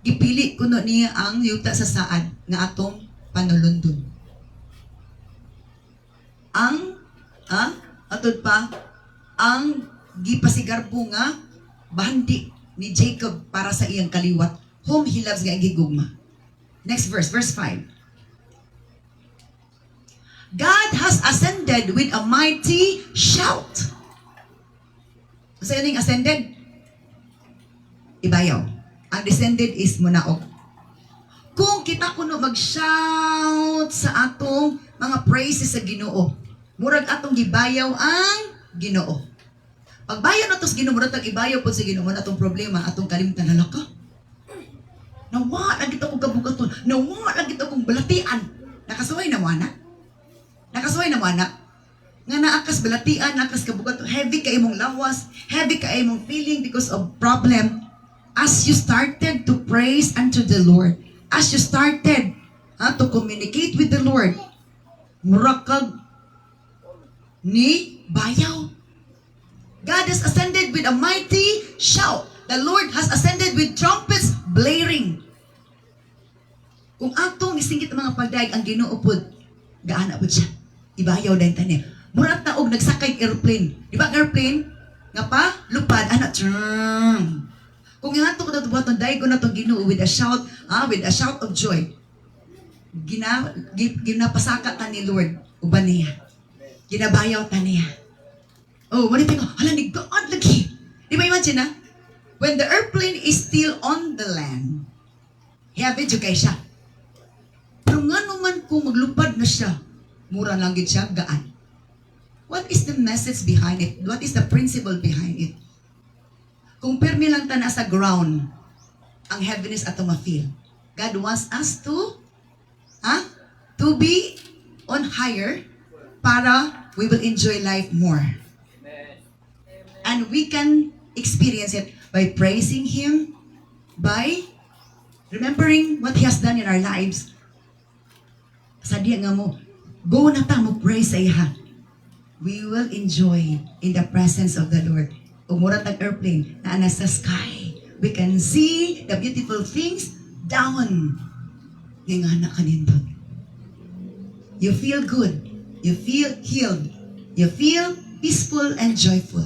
Gipili kuno niya ang yuta sa saad nga atong panulundon. Ang gipasigarbo nga bahandi ni Jacob para sa iyang kaliwat, whom He loves nga gigugma. Next verse, verse 5. God has ascended with a mighty shout. Sa ining ascended? Ibayaw. Ang descended is munaog. Kung kita kuno mag-shout sa atong mga praises sa Ginoo, murag atong gibayaw ang Ginoo. Pagbayaw na to sa Ginoo, murag atong ibayaw po sa Ginoo, murag atong problema, atong kalimtan na laka. Nawa lang kita kong kabugaton. Nawa lang kita kong balatian. Nakasuway na wana. Nakasuway na mana. Nga naakas balatian, naakas kabugat, heavy ka imong lawas, heavy ka imong feeling because of problem. As you started to praise unto the Lord, as you started to communicate with the Lord, murakag ni bayaw. God has ascended with a mighty shout. The Lord has ascended with trumpets blaring. Kung atong isingit ang mga pagdaig ang Ginoo pod, gaana pod siya. Ibayaw din tanin. Murat na og nagsakay airplane. Di ba airplane? Nga pa, lupad, anak, trum. Kung nga ito ko na ito, dahil ko na itong Ginoo with a shout of joy. Ginapasaka ta ni Lord, uban niya. Ginabayaw ta niya. Oh, manipin ko, hala, nigdoon lagi. Di ba imagine na? When the airplane is still on the land, heavy jud kay siya. Pero nga naman kung maglupad na siya, mura lang gid siya, gaan. What is the message behind it? What is the principle behind it? Kung permi lang ta na sa ground, ang heaviness ato ma-feel. God wants us to be on higher para we will enjoy life more. And we can experience it by praising Him, by remembering what He has done in our lives. Sadya nga mo, go na ta mo praise sa Iya. We will enjoy in the presence of the Lord. Umurat ang airplane na nasa sky. We can see the beautiful things down. Yung anak kanindot. You feel good. You feel healed. You feel peaceful and joyful.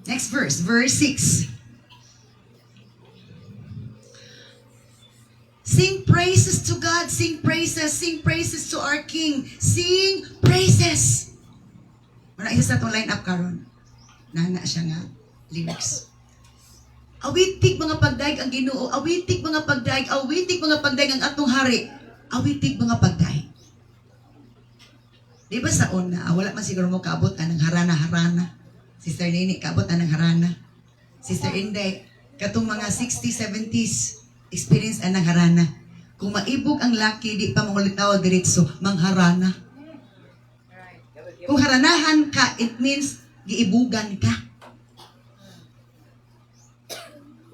Next verse, verse 6. Sing praises to God, sing praises to our King, sing praises. Muna isa sa itong line up karon. Nana siya nga, lyrics. Awitig mga pagdaig ang Ginoo, awitig mga pagdaig ang atong hari, awitig mga pagdaig. Di ba sa una, wala man siguro mo kaabot anang harana-harana. Sister Nini, kaabot anang harana. Sister Inday, katong mga 60s, 70s, experience anang harana. Kung maibog ang laki, di pa mangulitaw diretso, mangharana. Kung haranahan ka, it means giibugan ka.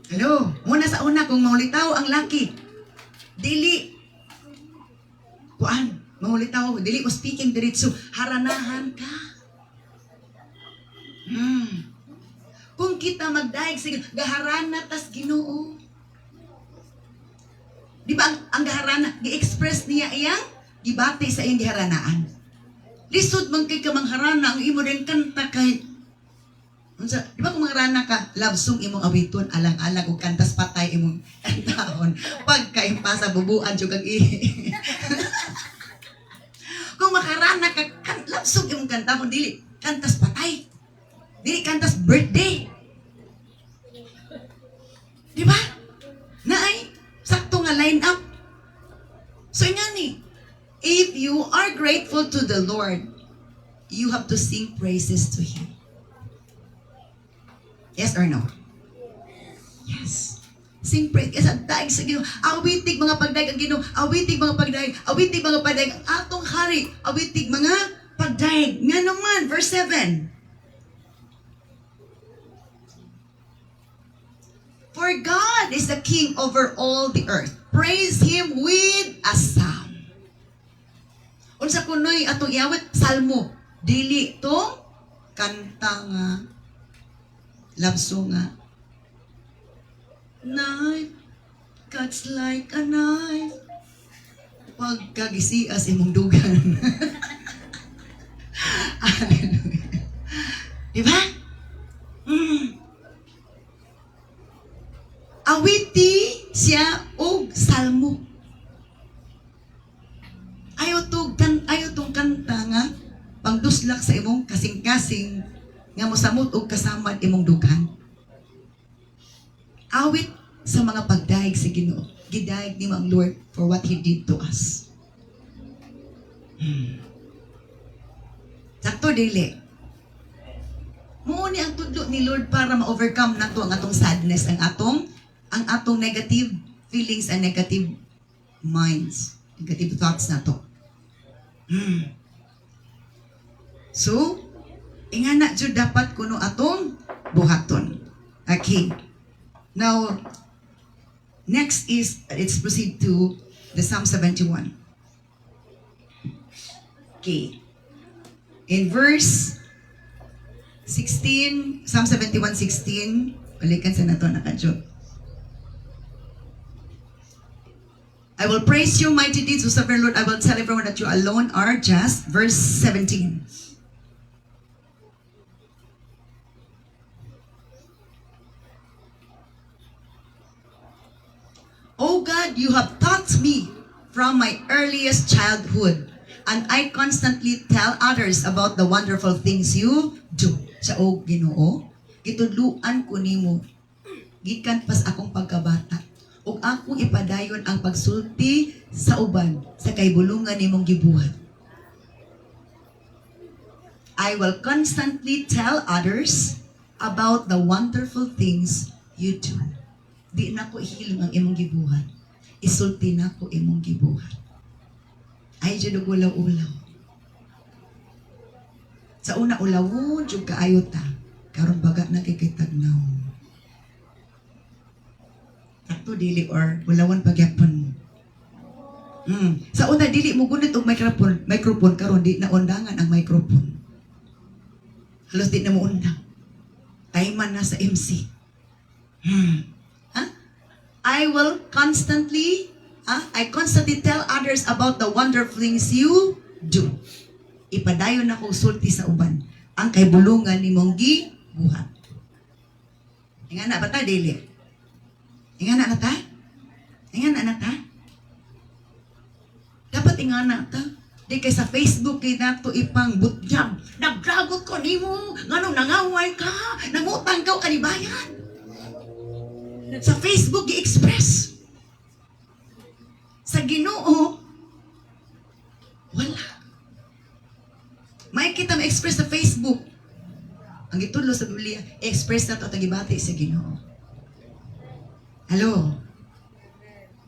Hello, muna sa una, kung mangulitaw ang laki, dili, kuan, mangulitaw, dili mo speaking diretso, haranahan ka. Kung kita magdaig, sige, gaharana tas Ginoo. Di ba ang gaharana, gi-express niya iyang gibati sa iyang giharanaan. Lisod man kay ka mangharana, ang imo rin kanta kay di ba kung mangharana ka, love song imong awiton, alang-alang o kantas patay imong kantahon. Pagkaimpasa bubuan jud kag kung makarana ka, love song imong kantahon, dili kantas patay. Dili kantas birthday. Di ba? Naay sakto nga line up. So ingani, if you are grateful to the Lord, you have to sing praises to Him. Yes or no? Yes. Sing praise. Yes, ang daig sa Ginoo. Awitig mga pagdaig ang Ginoo. Awitig mga pagdaig. Awitig mga pagdaig ang atong hari. Awitig mga pagdaig. Nga naman, verse 7. For God is the King over all the earth. Praise Him with a psalm. Unsa kunoy atong iawit, salmo. Dili to kanta nga, love song nga. Night cuts like a knife. Pagkagisias imong dugan. Diba? Awiti siya og salmo. Ayaw tong kanta nga pangduslak sa imong kasing-kasing nga mosamot og kasamad imong dughan. Awit sa mga pagdaig sa Ginoo. Gidaig nimo ang Lord for what He did to us. Sakto dili. Mao ni ang tudlo ni Lord para ma-overcome nato ang atong sadness, ang atong negative feelings and negative minds, negative thoughts nato. So, ingana jud dapat kuno atong buhaton. Okay. Now, next is, let's proceed to the Psalm 71. Okay. In verse 16, Psalm 71:16, balikan sa nato nakadyo. I will praise you, mighty deeds, O sovereign Lord. I will tell everyone that you alone are just. Verse 17. O God, you have taught me from my earliest childhood, and I constantly tell others about the wonderful things you do. Sa o Ginoo, gitudluan ko nimo gikan pas akong pagkabata, ug akong ipadayon ang pagsulti sa uban sa kaybulungan nimong gibuhat. I will constantly tell others about the wonderful things you do. Di na ko ihilom ang imong gibuhat. Isulti na ko imong gibuhat. Ay, dyan ulaw-ulaw. Sa una ulawon, dyan kaayo ta. karon baga na kay tagnaw. Takto dili or walawan pagyapon. Sa una dili mo gunit og microphone karon di na undangan ang microphone. Halos di na mo undang. Tayman na sa MC. I constantly tell others about the wonderful things you do. Ipadayon na kong sulti sa uban. Ang kaibulungan ni mong gibuhat. Inga na ba ta, dili? Inga na ta? Inga na ta? Dapat inga na ta. Di kay sa Facebook kay nato ipang butyag. Nagdragot ko nimo, nganong nangaway ka, namutang ka o kanibayan. Sa Facebook i-express. Sa Ginoo, wala. May kita ma-express sa Facebook. Ang gitulo sa Biblia, i-express na ito at gibati sa Ginoo. Hello?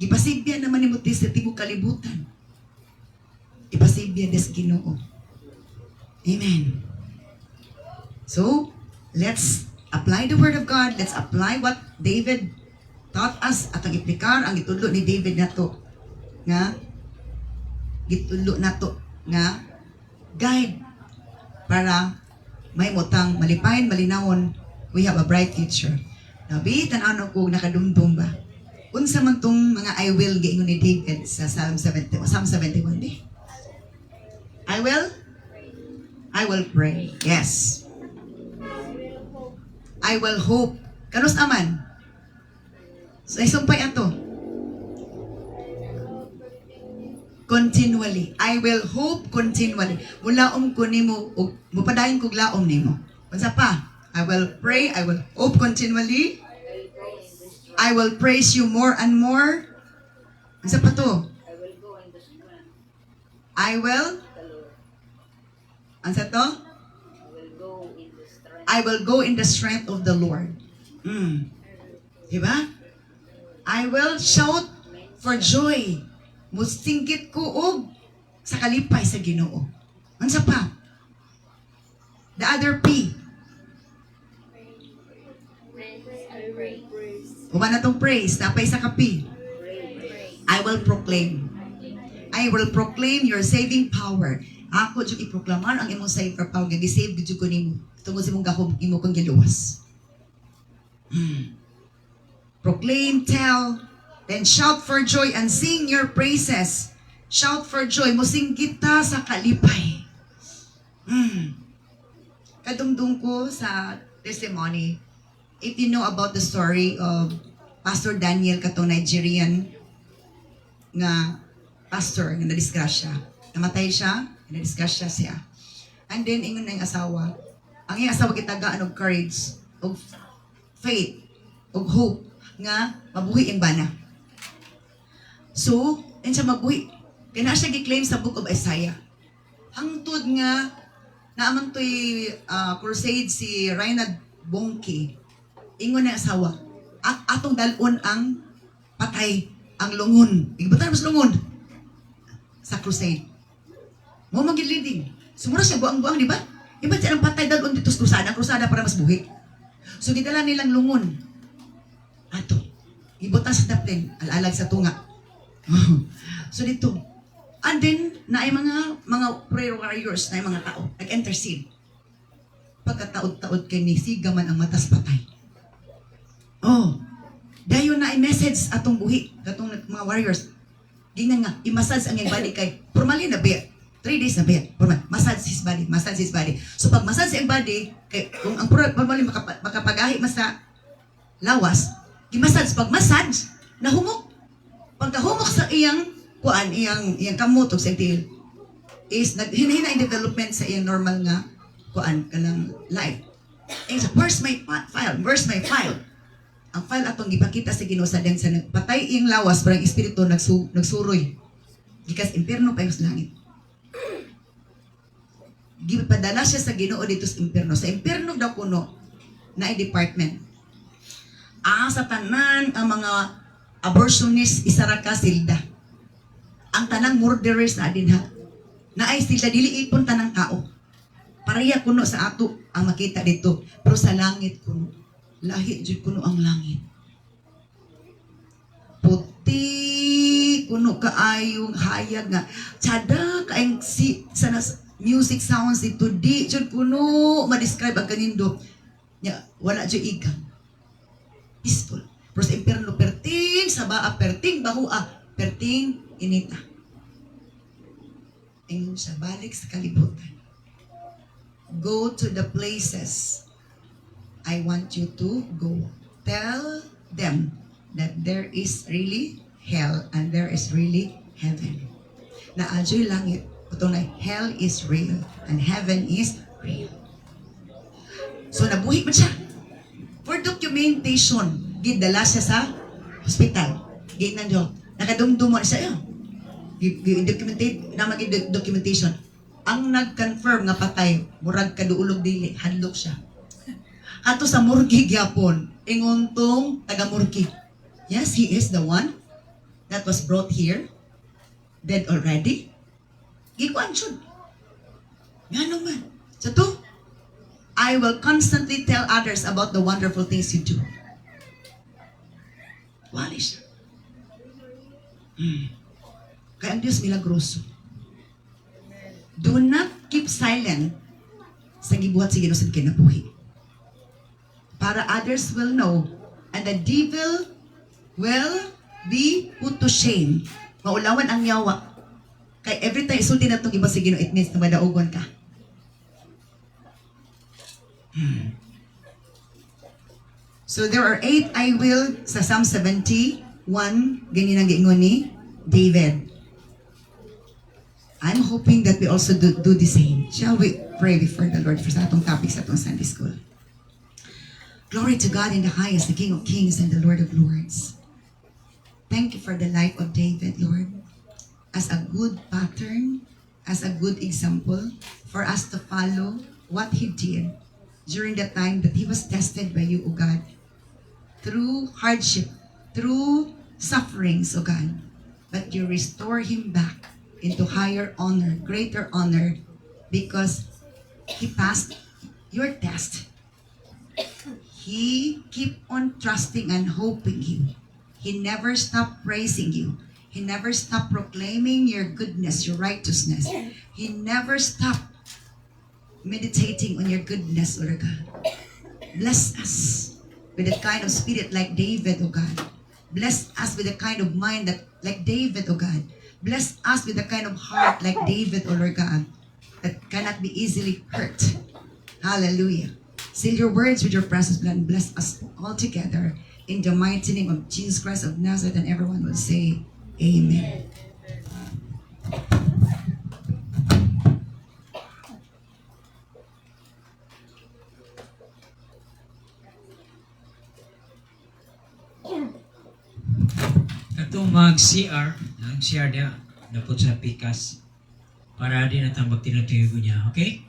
Gipasibya naman ni Mutis sa tibok kalibutan. Ipasibya des Ginoo. Amen. So, let's apply the Word of God. Let's apply what David taught us at ang iplikar ang gitulo ni David nato nga gitulo nato nga guide para may mutang malipayon, malinawon, we have a bright future. Nabi, tan-ano ko nakadumdum ba? Unsa man tong mga I will giingon ni David sa Psalm 71 di. I will pray. Yes. I will hope. Kanus aman? So, isumpay ato. Continually. I will hope continually. Mulaom ko nimo, mupadayon kog laom nimo. Unsa pa? I will pray, I will hope continually. I will praise you more and more. Unsa pa to? I will Unsa to? I will go in the strength of the Lord. Diba? I will shout for joy. Mustinggit ko og sa kalipay sa Ginoo. Unsa pa? The other P. Uban na tong praise. Tapay sa kapi. I will proclaim. I will proclaim your saving power. Ako jud iproklamar ang imong saving power. Gi-save jud ko nimo. Tungod sa imong gahom imo kang giluwas. Proclaim, tell, then shout for joy and sing your praises. Shout for joy. Musinggit ta sa kalipay. Kadumdum ko sa testimony. If you know about the story of Pastor Daniel katong Nigerian nga pastor nga nadisgrasya. Namatay siya, nadisgrasya siya. And then ingon na yung asawa. Ang iyang asawa gitagaan og courage, og faith, og hope nga mabuhi ang bana. So, siya mabuhi. Kaya na siya gi-claim sa Book of Isaiah. Hangtod nga naaman to'y crusade si Reinhard Bonnke. Ingon na asawa, atong dalon ang patay, ang lungon. Igbatan mas lungon sa crusade. Mo magiliding. Sumura siya buang-buang, di ba? Iba siya ang patay dalon dito sa krusada para mas buhi. So, gidala nilang lungon. Ato, ibutan sa daplin, alalag sa tunga. So, dito. And then, na ay mga prayer warriors, na ay mga tao, nag-intercede. Pagkataod-taod kay ni sigaman ang matas patay. Oh, dayon na ay message atong buhi, katong mga warriors. Gingnan nga, i-massage ang iyang body kay, formally na ba? 3 days na ba? Massage his body. So pag massage ang body, kay, kung ang formally makapagahi mas sa lawas, i-massage. Pag massage, nahumok. Pagkahumok sa iyang kuan, iyang kamutog sa itil, is hinahina yung development sa iyang normal nga kuan, kanang life. And so, where's my file? Ang file atong gipakita sa Ginoo sa den sa patay iyang lawas parang espiritu nagsuroy. Gikas impierno pa yung langit. Gipadala siya sa Ginoo dito sa impierno. Sa impierno daw kuno na department. Sa tanan ang mga abortionist isara ka silda. Ang tanang murderers na din ha. Na ay sila dili ipon tanang tao. Pareha kuno sa ato ang makita dito. Pero sa langit kuno. Lahi jud kuno ang langit. Puti kuno kaayong hayag nga. Tsada kaayong sa music sounds dito. Di jud kuno ma-describe ang kanindo. Wala jud igang. Peaceful. Pero sa impyerno, perting sa baa, perting bahua, perting inita. Ingon siya, balik sa kalibutan. Go to the places I want you to go. Tell them that there is really hell and there is really heaven. Na adyo'y langit, putong na hell is real and heaven is real. So nabuhi man siya. For documentation, gidala siya sa hospital. Gate ng Diyo. Nakadumdumon siya yun. Documentation. Ang nag-confirm nga patay, murag kaduulog dili, hadlok siya. Ato sa murgi gyapon, ingontong taga-murgi. Yes, he is the one that was brought here, dead already. Gikuan siya. Nga naman. So to, I will constantly tell others about the wonderful things you do. Wali siya. Kaya ang Diyos milagroso. Do not keep silent sa gibuhat sa Ginoo sa kinabuhi. Para others will know and the devil will be put to shame. Maulawan ang yawa. Kaya every time isulti na itong iba sa Ginoo, it means na madaugon ka. So there are 8 I will sa Psalm 71, ganyan ang giingon ni David. I'm hoping that we also do the same. Shall we pray before the Lord for sa atong topic sa atong Sunday school? Glory to God in the highest, the King of Kings and the Lord of Lords. Thank you for the life of David, Lord, as a good pattern, as a good example for us to follow what he did during the time that he was tested by you, O God, through hardship, through sufferings, O God. But you restore him back into higher honor, greater honor, because he passed your test. He kept on trusting and hoping you. He never stopped praising you. He never stopped proclaiming your goodness, your righteousness. He never stopped meditating on your goodness, Lord God. Bless us with a kind of spirit like David, O God. Bless us with a kind of mind that like David, O God. Bless us with a kind of heart like David, O Lord God, that cannot be easily hurt. Hallelujah. Seal your words with your precious blood and bless us all together in the mighty name of Jesus Christ of Nazareth, and everyone will say, Amen. Katong mag-CR, ang CR niya, napot sa pikas, para di natambag tinatuyo niya, okay?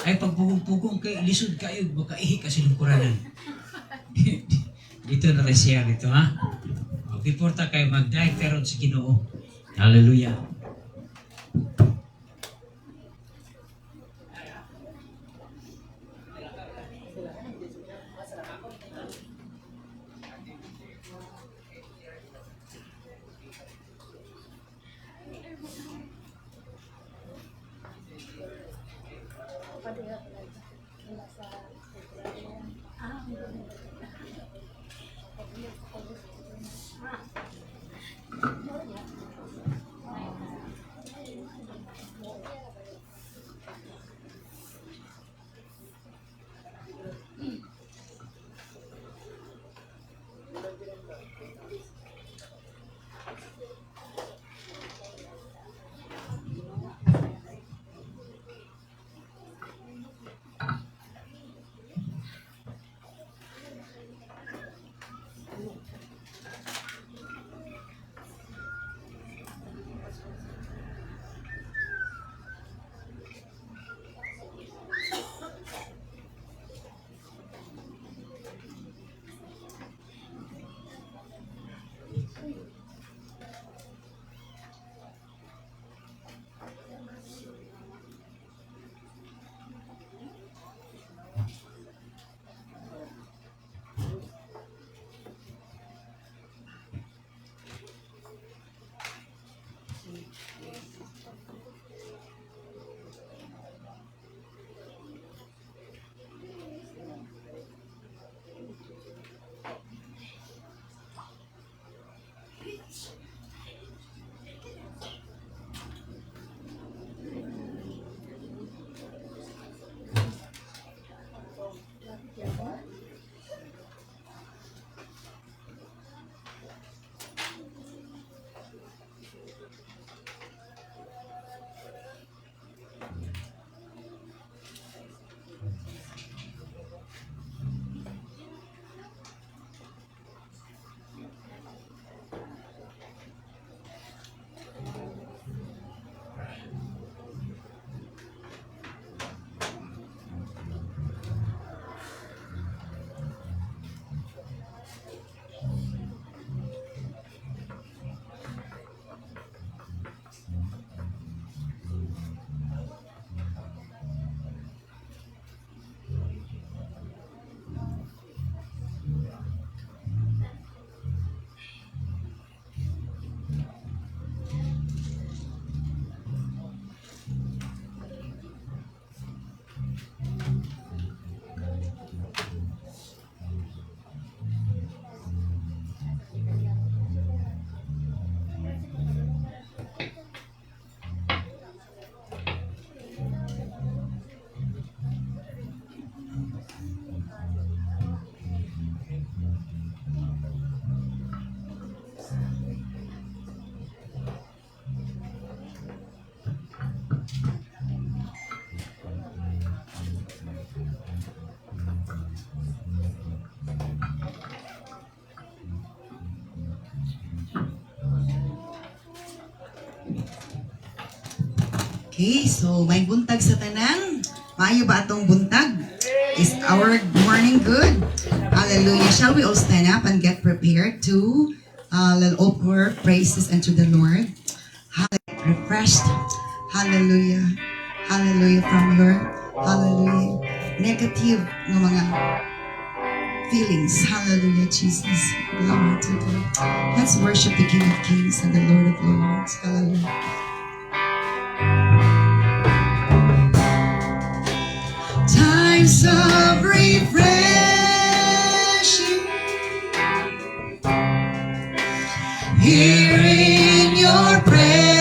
Ay pagpugong-pugong kay lisod kayo, makaihi kasi lungkuranan. Dito na tayo CR dito, ha? Before ta kayo mag-dive teron sa Ginoo. Hallelujah. Okay, so may buntag sa tanan. Maayo ba atong buntag? Is our morning good? Hallelujah. Shall we all stand up and get prepared to offer praises unto the Lord? Hallelujah. Refreshed. Hallelujah. Hallelujah from your hallelujah negative ng mga feelings. Hallelujah, Jesus. Glory to God. Let's worship the King of Kings and the Lord of Lords. Hallelujah. Times of refreshing here in your presence.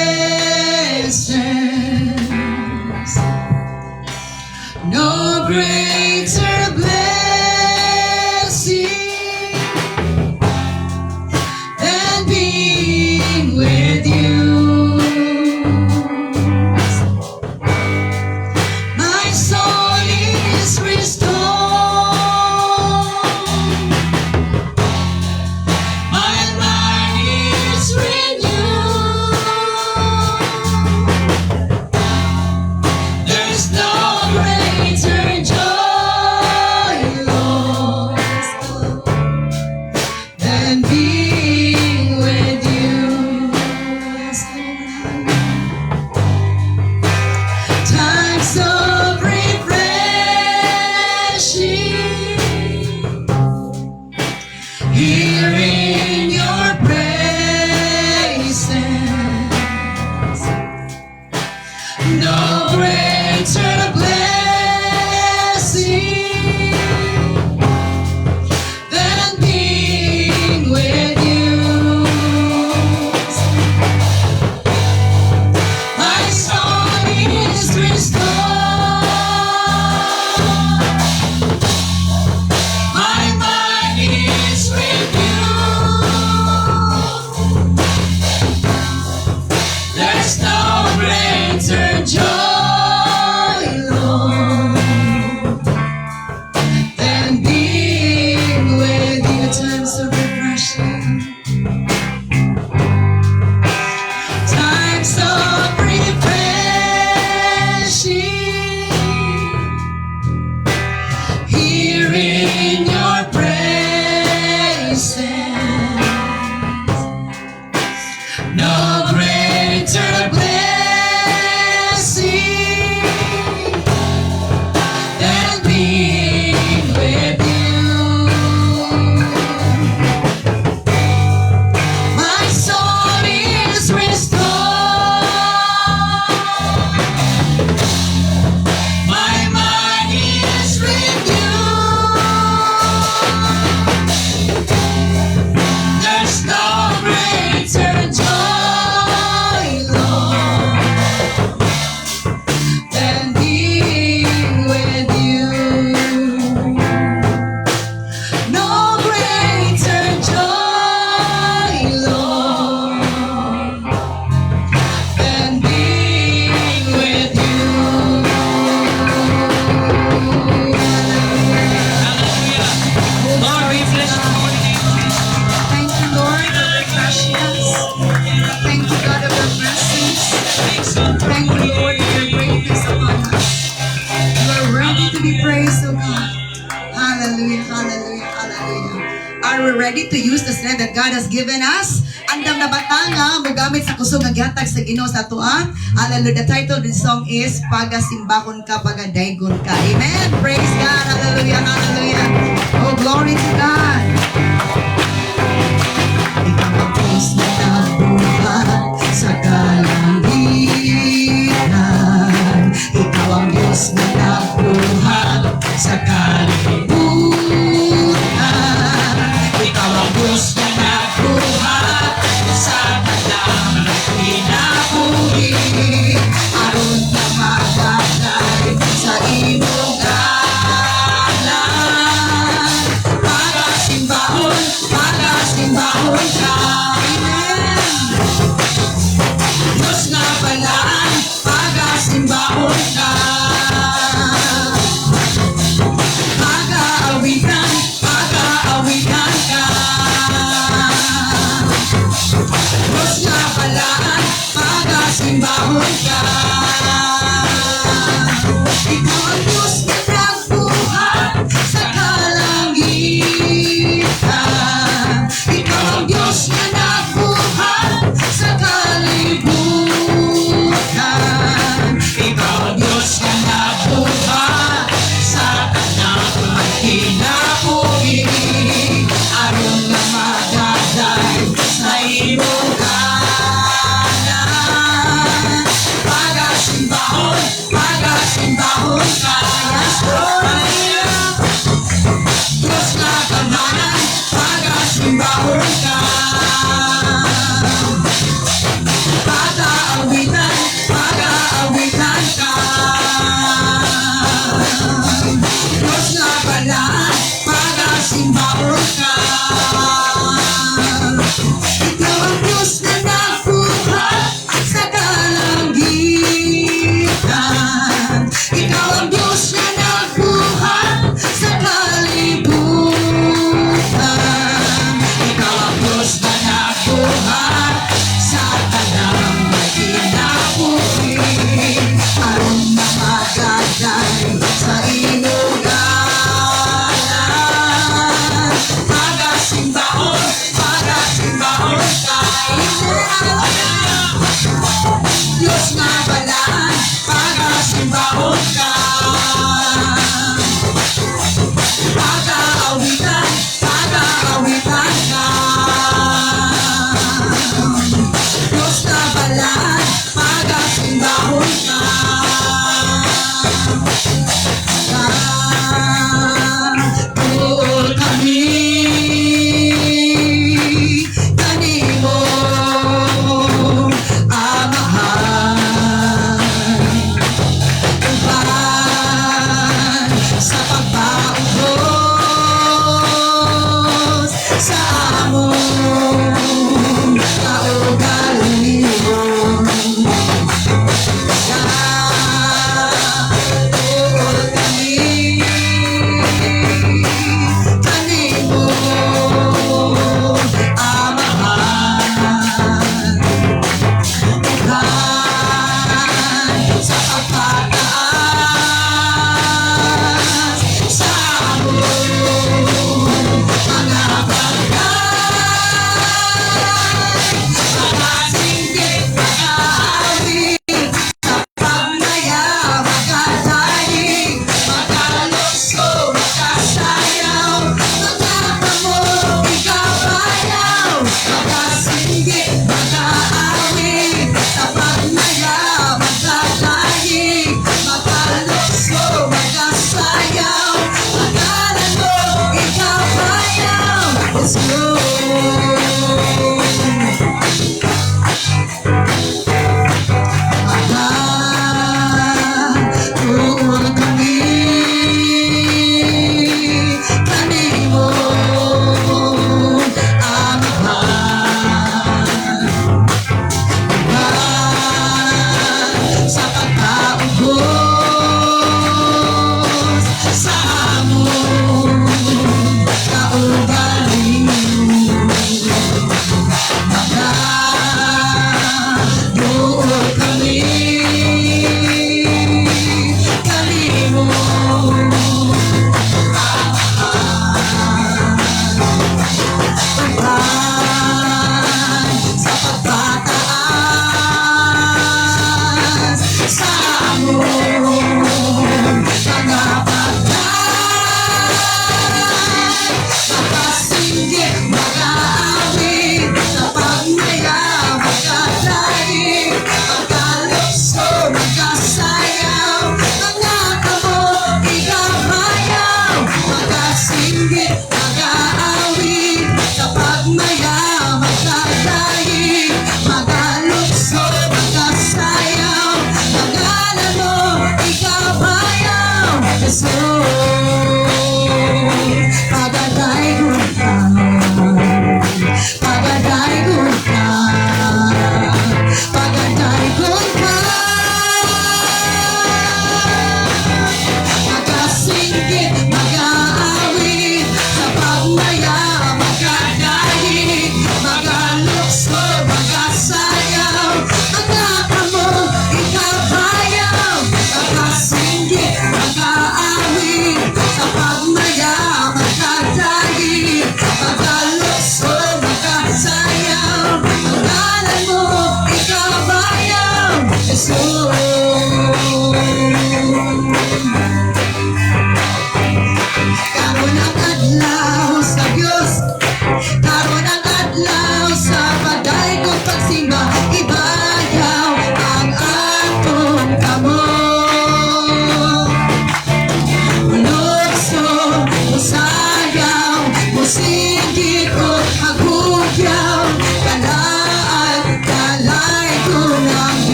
No greater blessing than being with you. My soul is restored. My mind is renewed. There's no greater joy, Lord, than being with you. Times of refreshing here in your presence. No greater blessing than being with you. My soul is restored. My mind is renewed. There's no greater joy, Lord, than being with you. Times of refreshing. Times of refreshing here in your presence. No greater blessing than being with you. My soul is restored. My mind is renewed. There's no greater joy, Lord, than being with you. No greater joy, Lord, than being with you. Lord, we bless your holy name, Jesus. Thank you, Lord, for refreshing us. Thank you, God, of your blessings. Thank you, Lord, for your greatness upon us. You are ready to be praised, O God. Hallelujah, hallelujah, hallelujah. Are we ready to use the strength that God has given us? Andam na batanga, mugamit sa kusog nga gihatag sa Ginoo sa atoa. Hallelujah. The title of this song is Pagasimbakon ka, pagadaygon ka. Amen. Praise God. Hallelujah, hallelujah. Oh, glory to God. Ikaw ang Diyos na nabuhat sa kalangitan. Ikaw ang Diyos na nabuhat sa kalibutan. Ikaw ang Diyos na nabuhat sa kalang pinapuhi. Aron na magatay sa imong ngalan. Pagasimbahon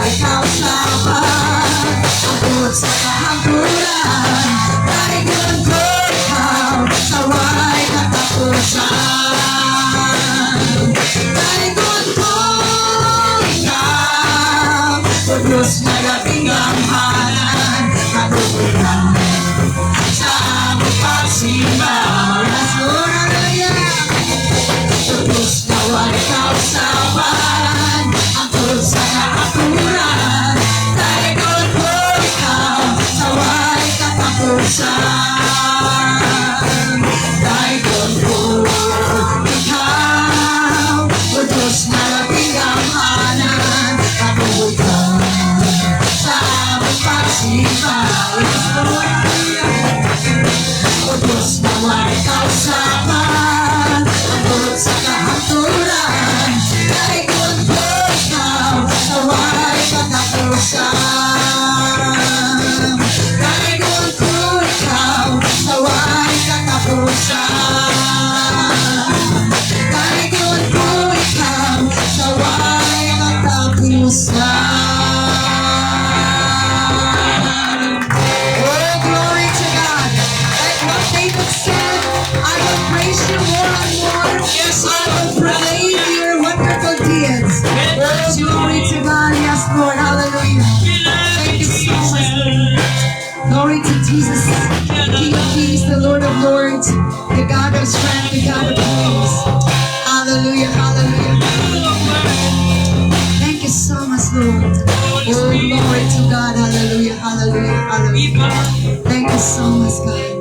ikaw sa abot sa kahangturan. Dahigan ko ikaw sa way katapusan. Dahigan ko ikaw, o Diyos na labing gamhanan, katutunan sa aming pagsimba. Yes, Lord, hallelujah. Diyos na walang kausapan, ang tulog sa nakaturan. Dahigan ko ikaw sa walang katapusan. Dahigan ko ikaw, o Diyos na labing gamhanan, katutunan sa aming pagsimba. Yes, Lord, o Diyos na walang kausapan, ang tulog sa kahangturan. Dahigan ko ikaw sa walang katapusan. Dahigan ko ikaw sa walang katapusan. Dahigan ko ikaw sa walang katapusan. Oh, glory to God. Like what David said, I will praise you more and more. Yes, I will proclaim your wonderful deeds. Oh, glory to God. Yes, Lord. Hallelujah. Thank you so much. Glory to Jesus, the King of Kings, the Lord of Lords, the God of strength, the God of peace. Hallelujah. Hallelujah. Thank you so much, Lord. Oh, glory to God. Hallelujah. Hallelujah. Hallelujah. Thank you so much, God.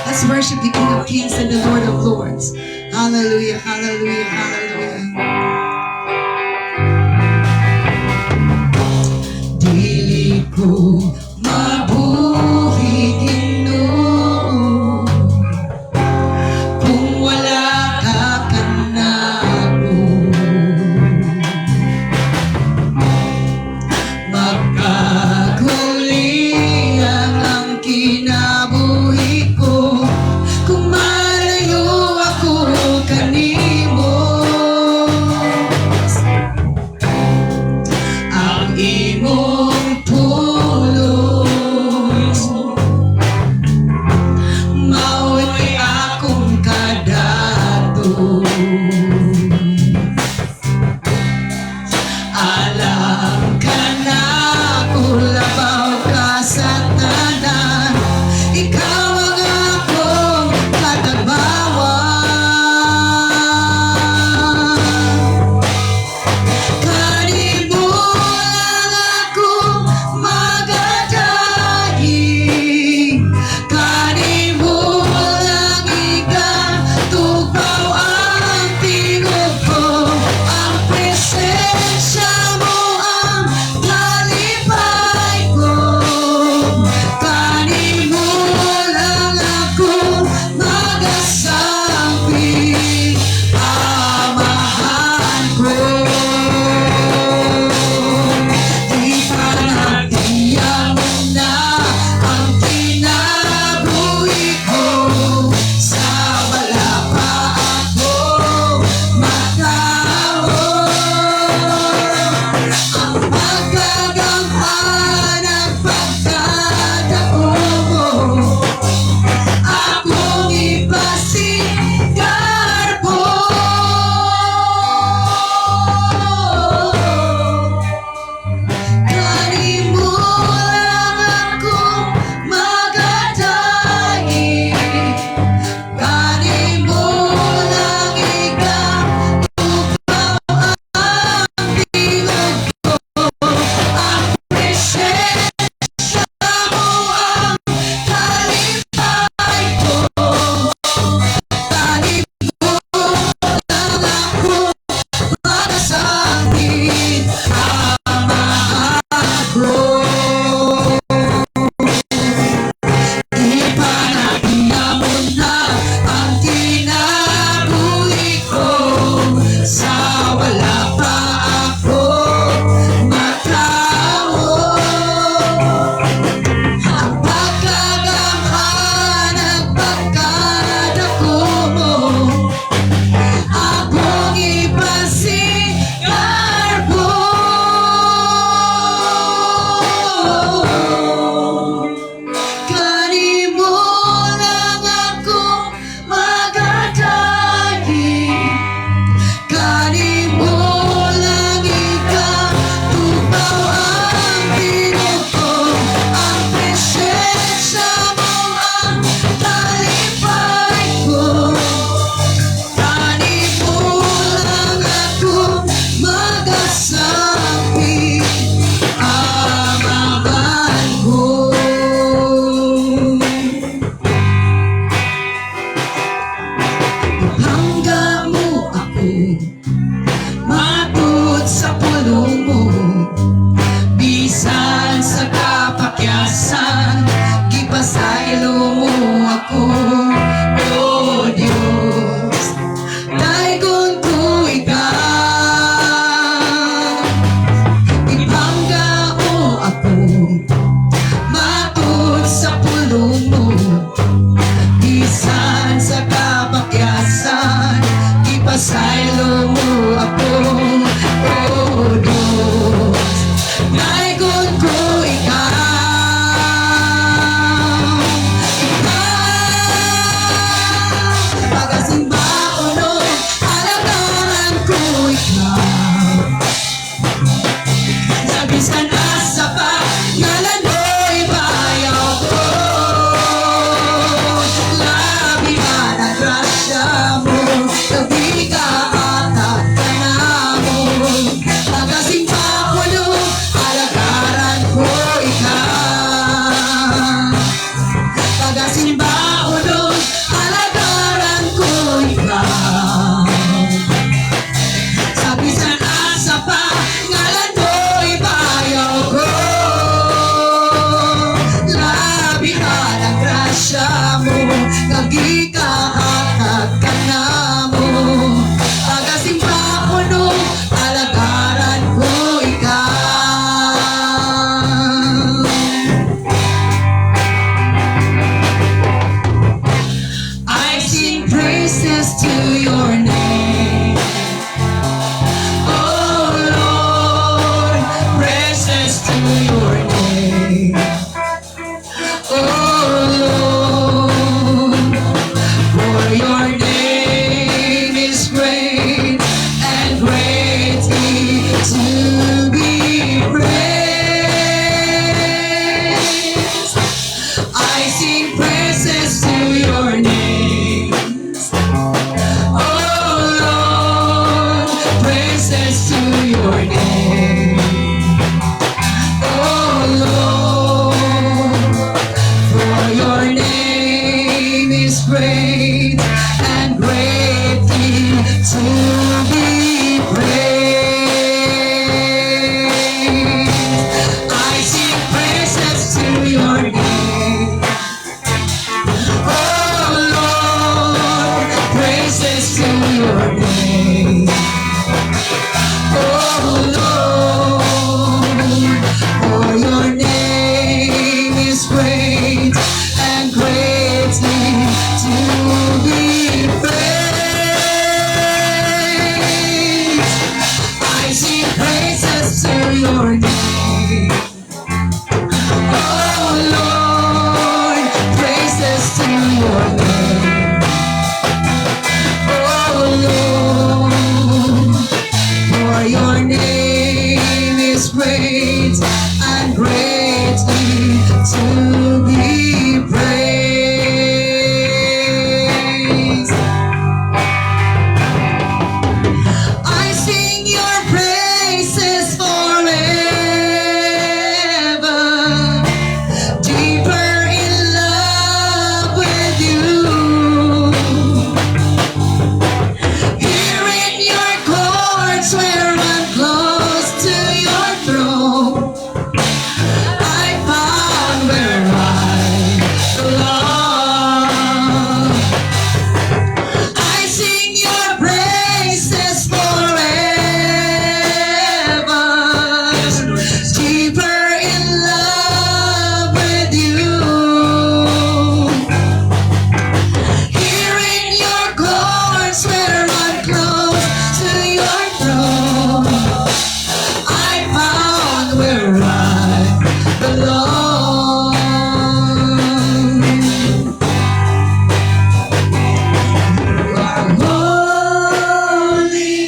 Let's worship the King of Kings and the Lord of Lords. Hallelujah, hallelujah, hallelujah. Dili ko mabuhi Ginoo kung wala ka kanako. Magkagulian ang kinabuhi ko kung malayo ako kanimo. and greatly to be praised. I sing your praises forever, deeper in love with you. Here in your courts where I'm close to your throne, I found where I belong. I sing your praises forever, deeper in love with you. Here in your courts where I'm close to your throne, I found where I belong. You are holy,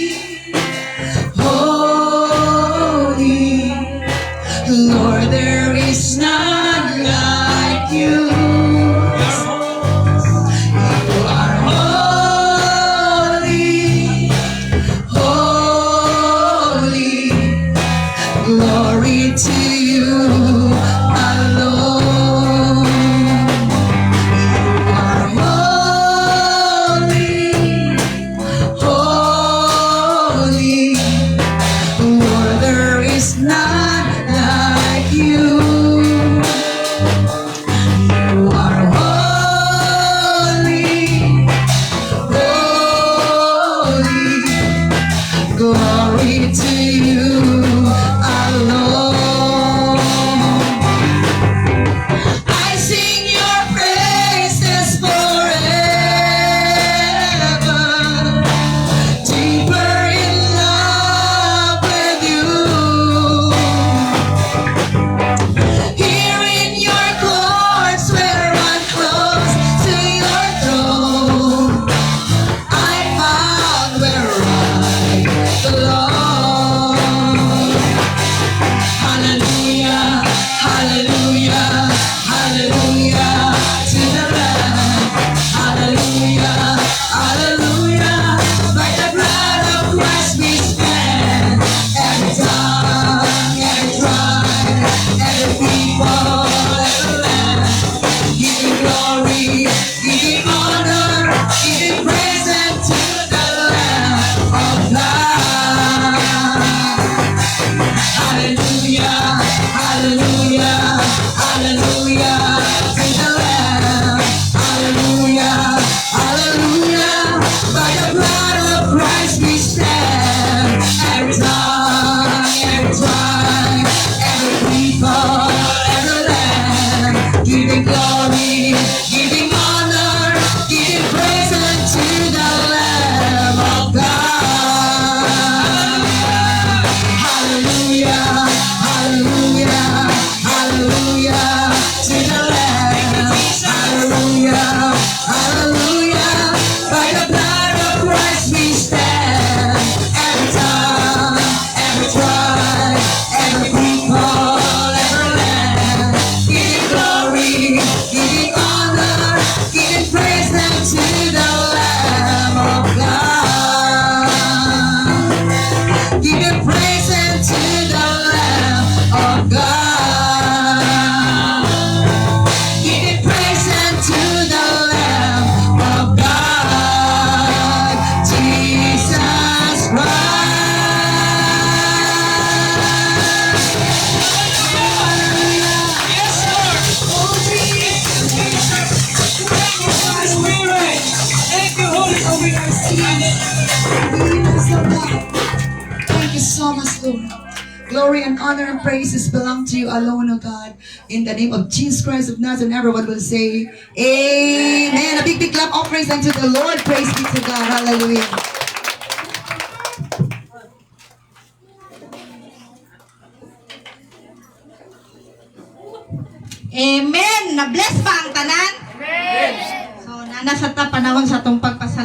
holy. Lord, there is none like you. You are holy, holy. Glory to you alone. You are holy, holy. Lord, there is none like you. You are holy, holy. Glory to you alone. I sing your praises forever, deeper in love with you. Here in your courts where I'm close to your throne, I found where I belong. Hallelujah, hallelujah, hallelujah to the Lamb. Hallelujah, hallelujah. By the blood of Christ we stand. Every tongue, every tribe, every people, every land. Giving glory, giving honor, giving praise unto the Lamb of God. Hallelujah, hallelujah, hallelujah to the Lamb. Hallelujah, hallelujah. By the blood of Christ we stand. Every tongue, every tribe, every people, every land. Giving glory, giving honor, giving praise unto the Lamb of God. Hallelujah, hallelujah, hallelujah to the Lamb. Hallelujah, hallelujah. By the blood of Christ we stand. Every tongue, every tribe, every people, every land. Giving glory, giving honor, giving praise unto the Lamb of God. Give your praise unto the Lamb of God. Give your praise unto the Lamb of God, Jesus Christ. Yes, Lord. Oh, Jesus. Thank you, Holy Spirit. Thank you, Holy Spirit. Thank you so much, Lord. Glory and honor and praises belong to you alone, O God. In the name of Jesus Christ of Nazareth, everyone will say, Amen. A big clap of praise unto the Lord. Praise be to God. Hallelujah. Amen. Na-bless ba ang tanan? So, nana sa ta panahon sa atong pagpasalamat.